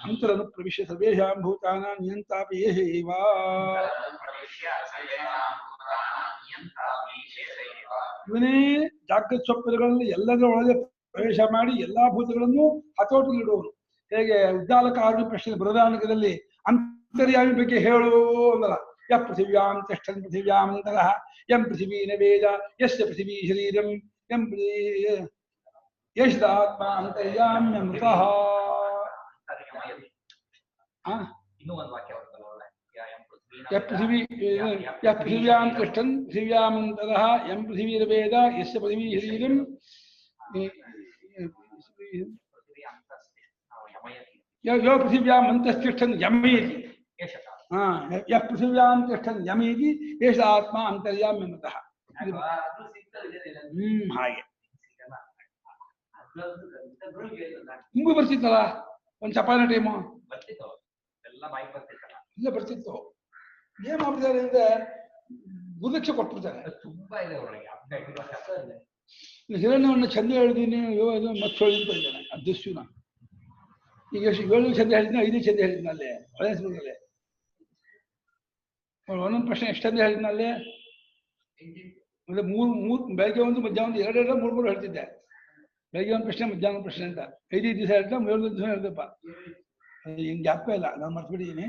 ಅಂತರನು ಪ್ರವಿಶ್ಯ ಸರ್ವೇಷಾಂ ಭೂತಾನ ನಿಯಂತಾಪಿ ಏಷ ಏವ. ಇವನೇ ಜಾಗೃತ ಸ್ವಪ್ನಗಳಲ್ಲಿ ಎಲ್ಲದರ ಒಳಗೆ ಪ್ರವೇಶ ಮಾಡಿ ಎಲ್ಲಾ ಭೂತಗಳನ್ನು ಹತೋಟಿಗಿಡುವನು. ಹೇಗೆ ಉದ್ದಾಲಕಾರಣ ಪ್ರಶ್ನೆ ಬೃಹದಾರಣ್ಯಕದಲ್ಲಿ ಅಂತರ್ಯಾಮಿ ಬಗ್ಗೆ ಹೇಳು ಅಂದಲ್ಲ. ಯ ಪೃಥಿವ್ಯಾಂ ತಿಷ್ಠನ್ ಪೃಥಿವ್ಯಾಮಂತರಃ ಯಂ ಪೃಥಿವೀ ನ ವೇದ ಯಸ್ಯ ಪೃಥಿವೀ ಶರೀರಂ ಯಂ ಯಶ್ದಾತ್ಮ ಅಂತರ್ಯಾಮ್ಯಮೃತಃ. ಪೃಥಿವ್ಯಾಂ ತಿಷ್ಠನ್ ಪೃಥಿವ್ಯಾಮಂತರಃ ಯಂ ಪೃಥಿವೀ ನ ವೇದ ಯಸ್ಯ ಪೃಥಿವೀ ಶರೀರಂ यो पृथिव्याम् अन्तस्तिष्ठन् यमेति, यः पृथिव्यां तिष्ठन् यमेति एष आत्मा ಅಂತರ್ಯಾಮ್ಯಮತಃ. ಹಾಗೆ ನಿಮಗೂ ಬರ್ತಿತ್ತಲ್ಲ ಒಂದ್ ಚಪಾನ ಟೈಮು? ಇಲ್ಲ ಬರ್ತಿತ್ತು. ಏನ್ ಮಾಡ್ಬಿಡ್ತಾರೆ ಅಂದ್ರೆ ಗುರುದಕ್ಷ ಕೊಟ್ಬಿಡ್ತಾರೆ. ಹಿರಣ್ಯವನ್ನು ಚಂದ ಹೇಳಿದೀನಿ, ಮತ್ತೆ ಹೇಳಿದ್ದಾನೆ ಅದೃಶ್ಯನ. ಈಗ 7 ಚಂದ ಹೇಳಿದ್ನ, 5 ಚಂದ ಹೇಳಿದ್ನಲ್ಲೇ ಹಳೆಸ್ಬಿಡಲ್ಲೇ. ಒಂದೊಂದು ಪ್ರಶ್ನೆ ಎಷ್ಟು ಚಂದ ಹೇಳಿದ್ನಲ್ಲೇ. ಅಂದ್ರೆ ಮೂರು ಬೆಳಗ್ಗೆ ಒಂದು ಮಧ್ಯಾಹ್ನ 2 3 ಹೇಳ್ತಿದ್ದೆ. ಬೆಳಗ್ಗೆ ಒಂದು ಪ್ರಶ್ನೆ ಮಧ್ಯಾಹ್ನ ಪ್ರಶ್ನೆ ಅಂತ 5 ದಿವಸ ಹೇಳ್ತಾ 7 ದಿವಸ ಹೇಳ್ದಪ್ಪ. ಹಿಂಗೆ ಜ್ಞಾಪಕ ಇಲ್ಲ, ನಾನು ಮರ್ತ್ಬಿಟ್ಟಿದ್ದೀನಿ.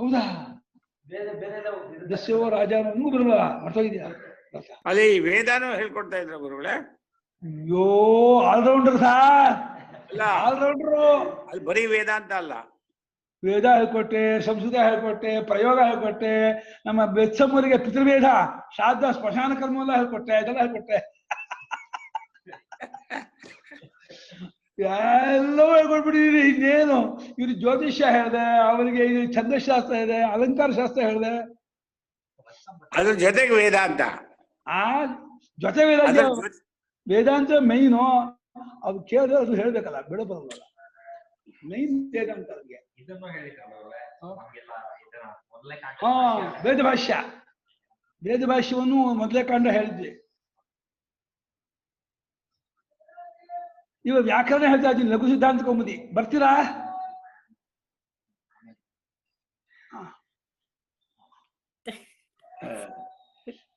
ಹೌದಾ? ದಸ್ಯವೋ ರಾಜ ನಿಮಗೂ ಬರಲ್ಲ, ಮರ್ತೋಗಿದ್ಯಾ? ಅದೇ ಈ ವೇದಾನು ಹೇಳ್ಕೊಡ್ತಾ ಇದ್ರ ಗುರುಗಳೇ. ಅಯ್ಯೋ ಆಲ್ರೌಂಡರ್ ಸಾರ್, ಆಲ್ರೌಂಡ್ರು. ಅಲ್ಲಿ ಬರೀ ವೇದ ಅಂತ ಅಲ್ಲ, ವೇದ ಹೇಳ್ಕೊಟ್ಟೆ, ಸಂಸ್ಕೃತ ಹೇಳ್ಕೊಟ್ಟೆ, ಪ್ರಯೋಗ ಹೇಳ್ಕೊಟ್ಟೆ, ನಮ್ಮ ಬೆತ್ಸಮ್ಮರಿಗೆ ಪಿತೃವೇದ, ಶ್ರಾದ್ದ, ಸ್ಮಶಾನ ಕರ್ಮ ಎಲ್ಲ ಹೇಳ್ಕೊಟ್ಟೆ, ಇದೆಲ್ಲ ಹೇಳ್ಕೊಟ್ಟೆ. ಎಲ್ಲವೂ ಹೇಳ್ಕೊಟ್ಬಿಟ್ಟಿದೀನಿ. ಇನ್ನೇನು ಇವ್ರು ಜ್ಯೋತಿಷ್ಯ ಹೇಳಿದೆ, ಅವರಿಗೆ ಇದು ಛಂದಶಾಸ್ತ್ರ ಇದೆ, ಅಲಂಕಾರ ಶಾಸ್ತ್ರ ಹೇಳಿದೆ, ಅದ್ರ ಜೊತೆಗೆ ವೇದ ಅಂತ. ಜೊತೆ ವೇದ, ವೇದಾಂತ ಮೈನು. ಅದು ಕೇಳಿದ್ರೆ ಅದು ಹೇಳ್ಬೇಕಲ್ಲ, ಬಿಡ ಬರಲ್ಲ. ಮೈನ್ ವೇದಾಂತ ಅವ್ರಿಗೆ. ವೇದಭಾಷ್ಯ, ವೇದಭಾಷ್ಯವನ್ನು ಮೊದಲೇ ಕಾಂಡ ಹೇಳಿದ್ವಿ. ಇವಾಗ ವ್ಯಾಕರಣ ಹೇಳ್ತಾ ಇದ್ದೀನಿ, ಲಘು ಸಿದ್ಧಾಂತ ಕೌಮುದಿ. ಬರ್ತೀರಾ?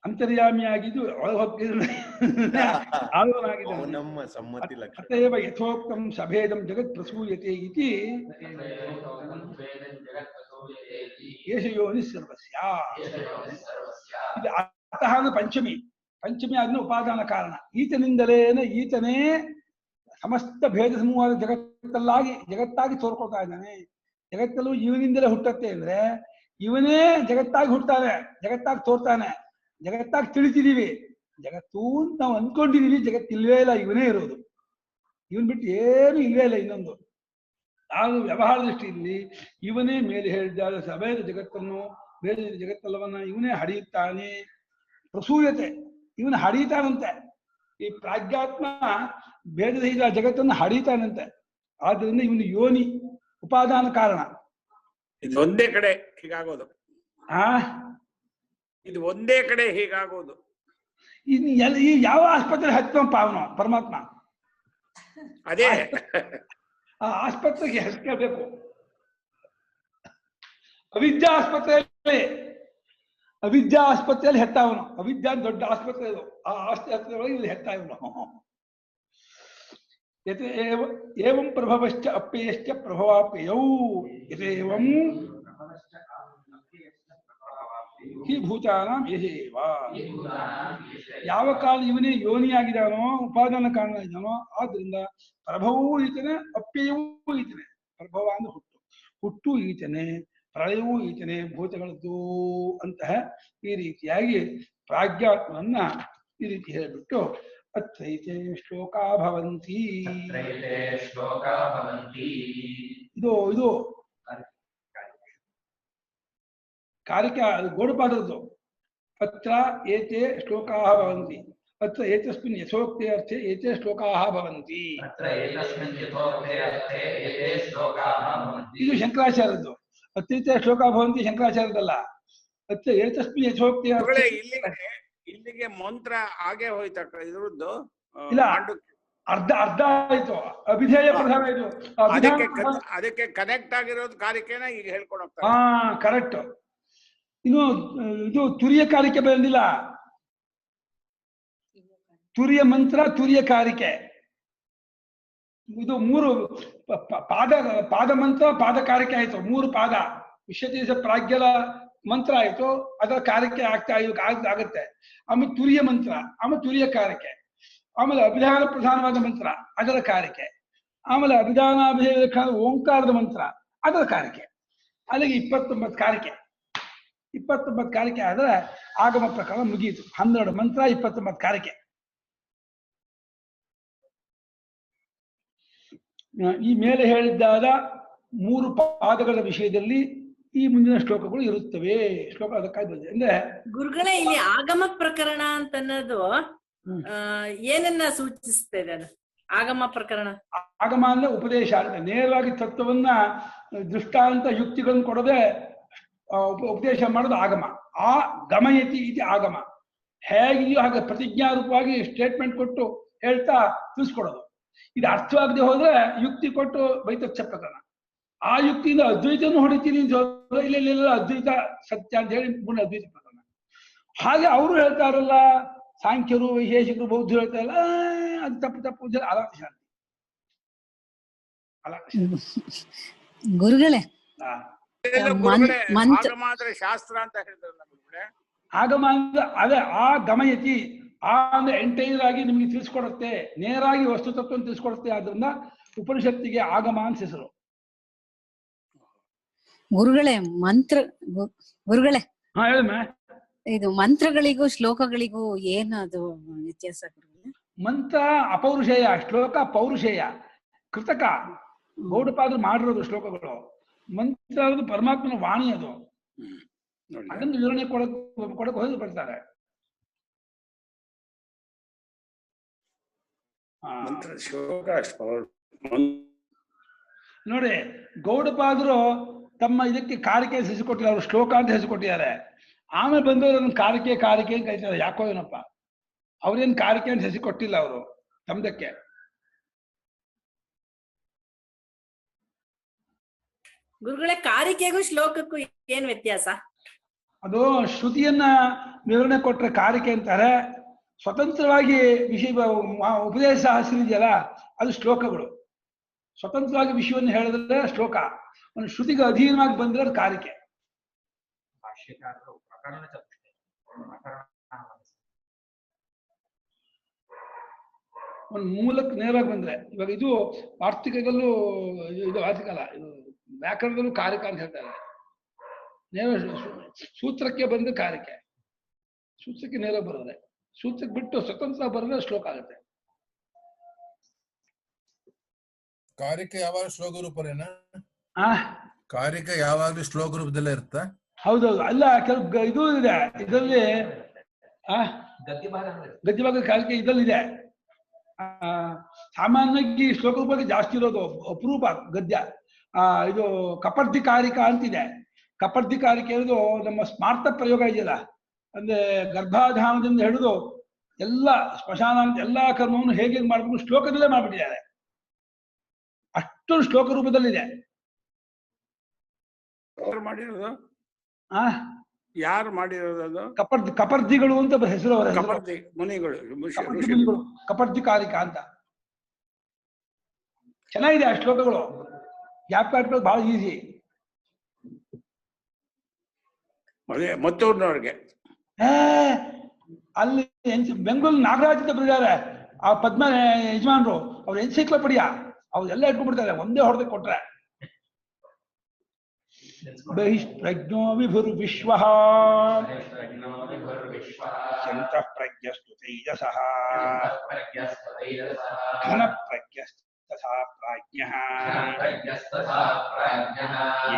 ಅಂತರ್ಯಾಮಿಯಾಗಿದ್ದು ನಮ್ಮ ಸಮ್ಮತಿ ಅತಯವ ಯಥೋಕ್ತಂ ಸಭೇದಂ ಜಗತ್ ಪ್ರಸೂಯತೆ ಇತಿ ಏಷ ಯೋನಿ ಸರ್ವಸ್ಯ. ಇದು ಅತಃ ಪಂಚಮಿ, ಪಂಚಮಿ ಆದ್ಮೇಲೆ ಉಪಾದಾನ ಕಾರಣ. ಈತನಿಂದಲೇನ ಈತನೇ ಸಮಸ್ತ ಭೇದ ಸಮೂಹದ ಜಗತ್ತಾಗಿ ತೋರ್ಕೊಳ್ತಾ ಇದ್ದಾನೆ. ಜಗತ್ತಲ್ಲೂ ಇವನಿಂದಲೇ ಹುಟ್ಟತ್ತೆ ಅಂದ್ರೆ ಇವನೇ ಜಗತ್ತಾಗಿ ಹುಟ್ಟಾನೆ, ಜಗತ್ತಾಗಿ ತೋರ್ತಾನೆ, ಜಗತ್ತಾಗಿ ತಿಳಿತಿದೀವಿ. ಜಗತ್ತು ಅಂತ ನಾವು ಅಂದ್ಕೊಂಡಿದೀವಿ, ಜಗತ್ತಿಲ್ವೇ ಇಲ್ಲ, ಇವನೇ ಇರೋದು. ಇವನ್ ಬಿಟ್ಟು ಏನು ಇಲ್ವೇ ಇಲ್ಲ ಇನ್ನೊಂದು. ಆಗ ವ್ಯವಹಾರ ದೃಷ್ಟಿಯಲ್ಲಿ ಇವನೇ ಮೇಲೆ ಹೇಳಿದ ಸಭೆಯ ಜಗತ್ತನ್ನು, ಬೇರೆ ಜಗತ್ತಲ್ಲವನ್ನ ಇವನೇ ಹಡಿಯುತ್ತಾನೆ. ಪ್ರಸೂಯತೆ, ಇವನು ಹಡಿತಾನಂತೆ. ಈ ಪ್ರಾಜ್ಞಾತ್ಮ ಭೇದದ ಜಗತ್ತನ್ನು ಹಡಿತಾನಂತೆ. ಆದ್ರಿಂದ ಇವನು ಯೋನಿ, ಉಪಾದಾನ ಕಾರಣ. ಇದು ಒಂದೇ ಕಡೆ ಹೀಗಾಗೋದು. ಇದು ಒಂದೇ ಕಡೆ ಹೀಗಾಗೋದು. ಈ ಯಾವ ಆಸ್ಪತ್ರೆ ಹತ್ತಪ್ಪ ಅವನು ಪರಮಾತ್ಮ? ಅದೇ ಆ ಆಸ್ಪತ್ರೆಗೆ ಹೆಸರಬೇಕು. ಅವಿದ್ಯಾ ಆಸ್ಪತ್ರೆಯಲ್ಲಿ ಹೆತ್ತ ಅವನು. ಅವಿದ್ಯಾ ದೊಡ್ಡ ಆಸ್ಪತ್ರೆ ಇದು. ಆ ಆಸ್ಪತ್ರೆ ಒಳಗೆ ಇಲ್ಲಿ ಹೆತ್ತ ಇವನು. ಏವಂ ಪ್ರಭವಶ್ಚ ಅಪ್ಯಯಶ್ಚ ಪ್ರಭವಾಪ್ಯಯೌ ಯಥೇವಂ ಹಿ ಭೂತಾನಾಂ ಯಥೇವ. ಯಾವ ಕಾಲ ಇವನೇ ಯೋನಿಯಾಗಿದ್ದಾನೋ, ಉಪಾದಾನ ಕಾರಣ ಇದ್ದಾನೋ, ಆದ್ರಿಂದ ಪ್ರಭವವೂ ಈತನೆ, ಅಪ್ಯಯವೂ ಈತನೆ. ಪ್ರಭವ ಅಂದ್ರೆ ಹುಟ್ಟು ಈತನೆ, ಪ್ರಳಯವೂ ಈತನೆ, ಭೂತಗಳದ್ದು ಅಂತಹ ಈ ರೀತಿಯಾಗಿ ಪ್ರಾಜ್ಞಾತ್ಮನನ್ನ ಈ ರೀತಿ ಹೇಳಿಬಿಟ್ಟು ಅತ್ರೈತೆ ಶ್ಲೋಕಾ ಭವಂತಿ. ಇದು ಕಾರಿಕೆ ಗೌಡಪಾದರದ್ದು. ಅತ್ರ ಏತೆ ಶ್ಲೋಕಾ ಭವಂತಿ. ಅತ್ರ ಏತಸ್ಮಿನ್ ಯಥೋಕ್ತೆ ಅರ್ಥೆ ಏತೆ ಶ್ಲೋಕಾ ಭವಂತಿ. ಇದು ಶಂಕರಾಚಾರ್ಯದ್ದು. ಅತ್ರೈತೆ ಶ್ಲೋಕಾ ಭವಂತಿ ಶಂಕರಾಚಾರ್ಯದಲ್ಲ. ಅತ್ರ ಏತಸ್ಮಿನ್ ಯಥೋಕ್ತೆ ಅರ್ಥೆ. ಇಲ್ಲಿಗೆ ಮಂತ್ರ ಹಾಗೆ ಹೋಯ್ತಕ್ಕ ಇದ್ರದ್ದು. ಇಲ್ಲ, ಅರ್ಧ ಆಯ್ತು. ಅಭಿಧೇಯ ಪ್ರಧಾನ ಇದು. ಅದಕ್ಕೆ ಕನೆಕ್ಟ್ ಆಗಿರೋದು ಕಾರಿಕೆನ ಈಗ ಹೇಳ್ಕೊಡೋಗ್ತಾರೆ. ಕರೆಕ್ಟ್. ಇನ್ನು ಇದು ತುರಿಯ ಕಾರಿಕೆ ಬಂದಿಲ್ಲ. ತುರಿಯ ಮಂತ್ರ, ತುರಿಯ ಕಾರಿಕೆ. ಇದು 3 ಪಾದ ಮಂತ್ರ, ಪಾದ ಕಾರಿಕೆ ಆಯ್ತು. 3 ಪಾದ ವಿಶ್ವದೇಶ ಪ್ರಾಜ್ಞಲ ಮಂತ್ರ ಆಯ್ತು, ಅದರ ಕಾರಿಕೆ ಆಗುತ್ತೆ. ಆಮೇಲೆ ತುರಿಯ ಮಂತ್ರ, ಆಮೇಲೆ ತುರಿಯ ಕಾರಿಕೆ, ಆಮೇಲೆ ಅಭಿಧಾನ ಪ್ರಧಾನವಾದ ಮಂತ್ರ, ಅದರ ಕಾರಿಕೆ, ಆಮೇಲೆ ಅಭಿಧಾನಾಭಿಧಾನ ಓಂಕಾರದ ಮಂತ್ರ, ಅದರ ಕಾರಿಕೆ. ಅಲ್ಲಿಗೆ 29 ಕಾರಿಕೆ. 29 ಕಾರಿಕೆ ಆದ್ರೆ ಆಗಮ ಪ್ರಕಾರ ಮುಗಿಯಿತು. 12 ಮಂತ್ರ, 29 ಕಾರಿಕೆ. ಈ ಮೇಲೆ ಹೇಳಿದ್ದಾದ 3 ಪಾದಗಳ ವಿಷಯದಲ್ಲಿ ಈ ಮುಂದಿನ ಶ್ಲೋಕಗಳು ಇರುತ್ತವೆ. ಶ್ಲೋಕ ಅದಕ್ಕಾಗಿ ಬಂದಿದೆ. ಅಂದ್ರೆ ಗುರುಗಳೇ, ಇಲ್ಲಿ ಆಗಮ ಪ್ರಕರಣ ಅಂತ ಅನ್ನೋದು ಏನನ್ನ ಸೂಚಿಸ್ತದೆ? ಅದು ಆಗಮ ಪ್ರಕರಣ. ಆಗಮ ಅಂದ್ರೆ ಉಪದೇಶ ಅಂತ. ನೇರವಾಗಿ ತತ್ವವನ್ನ ದೃಷ್ಟಾಂತ ಯುಕ್ತಿಗಳನ್ನು ಕೊಡದೆ ಉಪದೇಶ ಮಾಡೋದು ಆಗಮ. ಆ ಗಮಯತಿ ಇದು ಆಗಮ. ಹೇಗಿದೆಯೋ ಹಾಗೆ ಪ್ರತಿಜ್ಞಾರೂಪವಾಗಿ ಸ್ಟೇಟ್ಮೆಂಟ್ ಕೊಟ್ಟು ಹೇಳ್ತಾ ತಿಳಿಸ್ಕೊಡೋದು. ಇದು ಅರ್ಥವಾಗದೆ ಹೋದ್ರೆ ಯುಕ್ತಿ ಕೊಟ್ಟು ವೈತಥ್ಯ ಪ್ರಕರಣ. ಆ ಯುಕ್ತಿಯಿಂದ ಅದ್ವೈತನೂ ಹೊಡಿತೀನಿ ಅಂತ ಹೋದ್ರೆ ಇಲ್ಲ ಅದ್ವೈತ ಸತ್ಯ ಅಂತ ಹೇಳಿ ಮುಂದೆ ಅದ್ವೈತ ಪ್ರಕರಣ. ಹಾಗೆ ಅವರು ಹೇಳ್ತಾರಲ್ಲ, ಸಾಂಖ್ಯರು, ವೈಶೇಷಿಕರು, ಬೌದ್ಧರು ಹೇಳ್ತಾರಲ್ಲ, ಅದು ತಪ್ಪು ಅಲಾಟ ಶಾಂತಿ. ಗುರುಗಳೇ, ಶಾಸ್ತ್ರ ಅಂತ ಹೇಳಿದ್ರಲ್ಲ ಗುರುಗಳೇ. ಆಗಮ ಅಂದ್ರೆ ಅದೇ ಆ ಗಮಯತಿ. ಆ ಅಂದ್ರೆ ಎಂಟೈರ್ ಆಗಿ ನಿಮ್ಗೆ ತಿಳಿಸ್ಕೊಡುತ್ತೆ, ನೇರಾಗಿ ವಸ್ತು ತತ್ವ ತಿಳಿಸ್ಕೊಡುತ್ತೆ. ಆದ್ರಿಂದ ಉಪನಿಷತ್ತಿಗೆ ಆಗಮ ಅಂತ ಹೆಸರು. ಗುರುಗಳೇ, ಗುರುಗಳೇ, ಹೇಳಮ್ಮ. ಇದು ಮಂತ್ರಗಳಿಗೂ ಶ್ಲೋಕಗಳಿಗೂ ಏನು ಅದು ವ್ಯತ್ಯಾಸ ಗುರುಗಳೇ? ಮಂತ್ರ ಅಪೌರುಷೇಯ, ಶ್ಲೋಕ ಪೌರುಷೇಯ. ಕೃತಕ ಗೌಡಪಾದರು ಮಾಡಿರೋದು ಶ್ಲೋಕಗಳು. ಮಂತ್ರ ಅದು ಪರಮಾತ್ಮನ ವಾಣಿ. ಅದು ಅದನ್ನು ವಿವರಣೆ ಕೊಡಕ್ಕೆ ಹೋಗಿ ಬರ್ತಾರೆ. ನೋಡಿ, ಗೌಡಪಾದರು ತಮ್ಮ ಇದಕ್ಕೆ ಕಾರಿಕೆ ಹೆಸರು ಕೊಟ್ಟಿದ್ದಾರೆ, ಅವರು ಶ್ಲೋಕ ಅಂತ ಹೆಸರು ಕೊಟ್ಟಿದ್ದಾರೆ. ಆಮೇಲೆ ಬಂದವರು ಅದನ್ನ ಕಾರಿಕೆ ಅಂತ ಕರೀತಾರೆ. ಯಾಕೋ ಏನಪ್ಪ, ಅವ್ರೇನ್ ಕಾರಿಕೆ ಅಂತ ಹೆಸರು ಕೊಟ್ಟಿಲ್ಲ ಅವರು ತಮ್ದಕ್ಕೆ. ಗುರುಗಳೇ, ಕಾರಿಕೆಗೂ ಶ್ಲೋಕಕ್ಕೂ ಏನ್ ವ್ಯತ್ಯಾಸ? ಅದು ಶ್ರುತಿಯನ್ನ ವಿವರಣೆ ಕೊಟ್ರೆ ಕಾರಿಕೆ ಅಂತಾರೆ. ಸ್ವತಂತ್ರವಾಗಿ ವಿಷಯ ಉಪದೇಶ ಸಹಸ್ರ ಇದೆಯಲ್ಲ, ಅದು ಶ್ಲೋಕಗಳು. ಸ್ವತಂತ್ರವಾಗಿ ವಿಷಯವನ್ನು ಹೇಳಿದ್ರೆ ಶ್ಲೋಕ. ಒಂದು ಶ್ರುತಿಗೆ ಅಧೀನವಾಗಿ ಬಂದ್ರೆ ಅದು ಕಾರಿಕೆ. ಒಂದು ಮೂಲಕ್ಕೆ ನೇರವಾಗಿ ಬಂದ್ರೆ ಇವಾಗ ಇದು ವಾರ್ತಿಕದಲ್ಲೂ ಇದು ವಾರ್ತಿಕ ಅಲ್ಲ, ಇದು ವ್ಯಾಕರಣದಲ್ಲೂ ಕಾರಿಕ ಅಂತ ಹೇಳ್ತಾರೆ. ನೇರ ಸೂತ್ರಕ್ಕೆ ಬಂದು ಕಾರಿಕೆ, ಸೂತ್ರಕ್ಕೆ ನೇರ ಬರೋದೆ, ಸೂತ್ರಕ್ಕೆ ಬಿಟ್ಟು ಸ್ವತಂತ್ರ ಬರೋದೇ ಶ್ಲೋಕ ಆಗುತ್ತೆ. ಕಾರಿಕೆ ಯಾವಾಗ ಶ್ಲೋಕ ರೂಪರೇನಾ? ಆ ಕಾರಿಕೆ ಯಾವಾಗ್ಲೂ ಶ್ಲೋಕ ರೂಪದಲ್ಲೇ ಇರುತ್ತಾ? ಹೌದೌದು. ಅಲ್ಲ, ಕೆಲವು ಇದು ಇದೆ ಇದರಲ್ಲಿ. ಗದ್ಯ ಭಾಗ ಕಾರಿಕೆ ಇದರಲ್ಲಿದೆ. ಸಾಮಾನ್ಯವಾಗಿ ಶ್ಲೋಕ ರೂಪಕ್ಕೆ ಜಾಸ್ತಿ ಇರೋದು ಅಪರೂಪ ಗದ್ಯ. ಇದು ಕಪರ್ದಿ ಕಾರಿಕ ಅಂತಿದೆ. ಕಪರ್ದಿ ಕಾರಿಕೆ ಇರೋದು ನಮ್ಮ ಸ್ಮಾರ್ಥ ಪ್ರಯೋಗ ಇದೆಯಲ್ಲ, ಅಂದ್ರೆ ಗರ್ಭಾಧಾನದಿಂದ ಹಿಡಿದು ಎಲ್ಲ ಸ್ಮಶಾನ ಎಲ್ಲಾ ಕರ್ಮವನ್ನು ಹೇಗೆ ಮಾಡ್ಬೇಕು ಶ್ಲೋಕದಲ್ಲೇ ಮಾಡ್ಬಿಟ್ಟಿದ್ದಾರೆ. ಅಷ್ಟು ಶ್ಲೋಕ ರೂಪದಲ್ಲಿದೆ. ಮಾಡಿರೋದು ಯಾರು ಮಾಡಿರೋದು? ಅದು ಕಪರ್ದಿಗಳು ಅಂತ ಹೆಸರು ಅವರ ಕಪರ್ದಿ ಮುನಿಗಳು, ಕಪರ್ದಿ ಕಾರಿಕ ಅಂತ. ಚೆನ್ನಾಗಿದೆ ಆ ಶ್ಲೋಕಗಳು, ಗ್ಯಾಪ್ ಕಾಟ್ಗಳು ಬಹಳ ಈಸಿ. ಮತ್ತೂರ್ನವ್ರಿಗೆ ಅಲ್ಲಿ ಬೆಂಗಳೂರು ನಾಗರಾಜ್ ಅಂತ ಬರೆದಿದ್ದಾರೆ ಆ ಪದ್ಮ ಯಜಮಾನ್ರು. ಅವ್ರು ಎನ್ಸೈಕ್ಲೋಪೀಡಿಯಾ ಅವ್ರೆಲ್ಲ ಇಟ್ಕೊಂಡ್ಬಿಡ್ತಾರೆ ಒಂದೇ ಹೊಡೆದ ಕೊಟ್ರೆ. ಬಹಿಷ್ಪ್ರಜ್ಞೋ ವಿಭುರ್ವಿಶ್ವಃ ಯಂತಃ ಪ್ರಜ್ಞಸ್ತು ತೇಜಸಃ ಘನ ಪ್ರಜ್ಞಸ್ತಥಾ ಪ್ರಾಜ್ಞಃ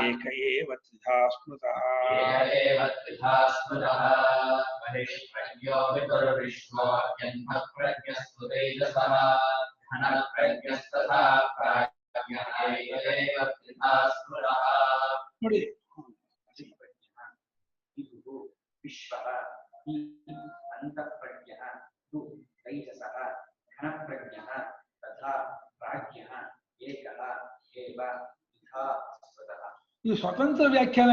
ಏಕ ಏವ ತ್ರಿಧಾ ಸ್ಮೃತಃ. ಬಹಿಷ್ಪ್ರಜ್ಞೋ ವಿಭುರ್ವಿಶ್ವೋ ಯಂತಃ ಪ್ರಜ್ಞಸ್ತು ತೇಜಸಃ ಘನ ಪ್ರಜ್ಞಸ್ತಥಾ ಪ್ರಾಜ್ಞಃ ಏಕ ಏವ ತ್ರಿಧಾ ಸ್ಮೃತಃ. ನೋಡಿ, ವಿಶ್ವ ಅಂತಃಪ್ರಜ್ಞ ತೈಜಸಃ ಘನಪ್ರಜ್ಞ ತಥಾ ಪ್ರಾಜ್ಞ ಏಕಃ ಏವ ವಿಧಾ ಸ್ವತಃ. ಇದು ಸ್ವತಂತ್ರ ವ್ಯಾಖ್ಯಾನ.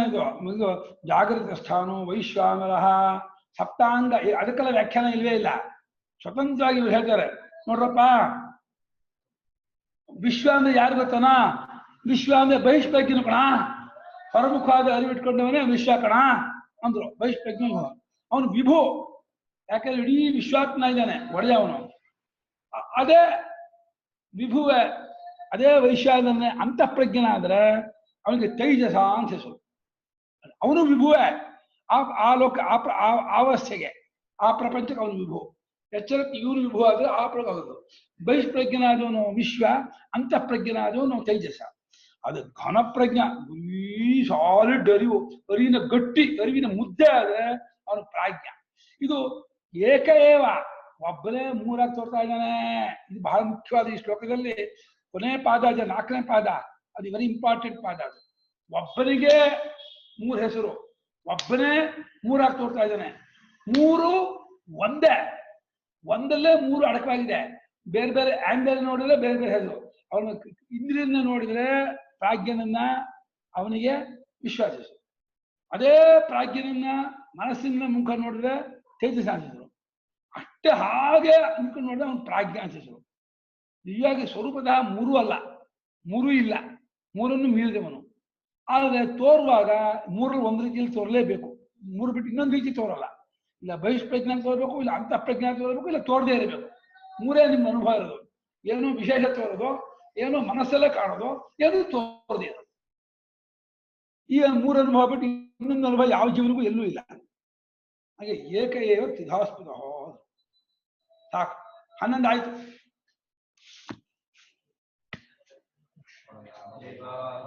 ಇದು ಜಾಗೃತ ಸ್ಥಾನೋ ವೈಶ್ವಾನರಃ ಸಪ್ತಾಂಗ, ಅದಕ್ಕೆಲ್ಲ ವ್ಯಾಖ್ಯಾನ ಇಲ್ವೇ ಇಲ್ಲ. ಸ್ವತಂತ್ರವಾಗಿ ಇವ್ರು ಹೇಳ್ತಾರೆ. ನೋಡ್ರಪ್ಪ, ವಿಶ್ವ ಅಂದ್ರೆ ಯಾರು ಗೊತ್ತಾನ? ವಿಶ್ವ ಅಂದ್ರೆ ಬಹಿಷ್ಪ್ರಜ್ಞನು ಕಣ, ಹೊರಮುಖವಾದ ಅರಿವಿಟ್ಕೊಂಡವನೇ ವಿಶ್ವ ಕಣ ಅಂದ್ರು. ಬಹಿಷ್ಪ್ರಜ್ಞ ಅವನು ವಿಭು, ಯಾಕಂದ್ರೆ ಇಡೀ ವಿಶ್ವಾತ್ಮ ಇದ್ದಾನೆ ಒಡೆಯ ಅವನು. ಅದೇ ವಿಭುವೆ, ಅದೇ ವೈಶ್ವಾನರನೇ ಅಂತಃಪ್ರಜ್ಞನ ಆದ್ರೆ ಅವನಿಗೆ ತೈಜಸ ಅಂತ ಹೆಸರು. ಅವನು ವಿಭುವೆ, ಆ ಲೋಕ ಅವಸ್ಥೆಗೆ ಆ ಪ್ರಪಂಚಕ್ಕೆ ಅವನು ವಿಭು. ಎಚ್ಚರಕ್ಕೆ ಇವನು ವಿಭು ಆದ್ರೆ ಆ ಪ್ರಭಾವದು. ಬಹಿಷ್ಪ್ರಜ್ಞನಾದವನು ವಿಶ್ವ, ಅಂತಃಪ್ರಜ್ಞನಾದವನು ತೈಜಸ. ಅದು ಘನಪ್ರಜ್ಞ, ಸಾಲಿಡ್ ಅರಿವು, ಅರಿವಿನ ಗಟ್ಟಿ ಅರಿವಿನ ಮುದ್ದೆ ಆದ್ರೆ ಅವನು ಪ್ರಾಜ್ಞ. ಇದು ಏಕ ಏವ, ಒಬ್ಬನೇ ಮೂರಾಗಿ ತೋರ್ತಾ ಇದ್ದಾನೆ. ಇದು ಬಹಳ ಮುಖ್ಯವಾದ ಈ ಶ್ಲೋಕದಲ್ಲಿ. ಕೊನೆ ಪಾದ ಇದೆ, 4ನೇ ಪಾದ, ಅದು ವೆರಿ ಇಂಪಾರ್ಟೆಂಟ್ ಪಾದ. ಅದು ಒಬ್ಬನಿಗೆ 3 ಹೆಸರು, ಒಬ್ಬನೇ ಮೂರಾಗಿ ತೋರ್ತಾ ಇದ್ದಾನೆ. 3 ಒಂದೇ, ಒಂದಲ್ಲೇ 3 ಅಡಕವಾಗಿದೆ. ಬೇರೆ ಬೇರೆ ಆಂಗಲ್ ನೋಡಿದ್ರೆ ಬೇರೆ ಬೇರೆ ಹೆಸರು. ಅವನ ಇಂದ್ರಿಯನ್ನ ನೋಡಿದ್ರೆ ಪ್ರಾಜ್ಞನನ್ನ ಅವನಿಗೆ ವಿಶ್ವಾಸಿಸು. ಅದೇ ಪ್ರಾಜ್ಞನನ್ನ ಮನಸ್ಸಿನ ಮುಖ ನೋಡಿದ್ರೆ ತೇಜಸ್ ಅನಿಸಿದ್ರು. ಅಷ್ಟೇ ಹಾಗೆ ಅನ್ಕೊಂಡು ನೋಡಿದ್ರೆ ಅವನು ಪ್ರಾಜ್ಞ ಅನಿಸಿದ್ರು. ನಿಜವಾಗಿ ಸ್ವರೂಪತಃ 3 ಅಲ್ಲ, 3 ಇಲ್ಲ, 3 ಮೀರಿದವನು. ಆದರೆ ತೋರುವಾಗ 3ರಲ್ಲಿ ಒಂದು ರೀತಿಯಲ್ಲಿ ತೋರಲೇಬೇಕು. 3 ಬಿಟ್ಟು ಇನ್ನೊಂದು ರೀತಿ ತೋರಲ್ಲ. ಇಲ್ಲ ಬಹಿಷ್ಪ್ರಜ್ಞಾನ ತೋರ್ಬೇಕು, ಇಲ್ಲ ಅಂತಃಪ್ರಜ್ಞಾನ ತೋರ್ಬೇಕು, ಇಲ್ಲ ತೋರದೇ ಇರಬೇಕು. 3 ನಿಮ್ಮ ಅನುಭವ ಇರೋದು. ಏನೋ ವಿಶೇಷ ತೋರೋದು, ಏನೋ ಮನಸ್ಸಲ್ಲೇ ಕಾಣೋದು, ಏನೋ ತೋರದೇ ಇರೋದು. ಈ 3 ಅನುಭವ ಬಿಟ್ಟು ಇನ್ನೊಂದು ಅನುಭವ ಯಾವ ಜೀವನಿಗೂ ಎಲ್ಲೂ ಇಲ್ಲ. ಹಾಗೆ ಏಕ ಏವ ತ್ರಿಧಾಸ್ಪದ. ಸಾಕು, 11 ಆಯ್ತು. ದೇವಾಃ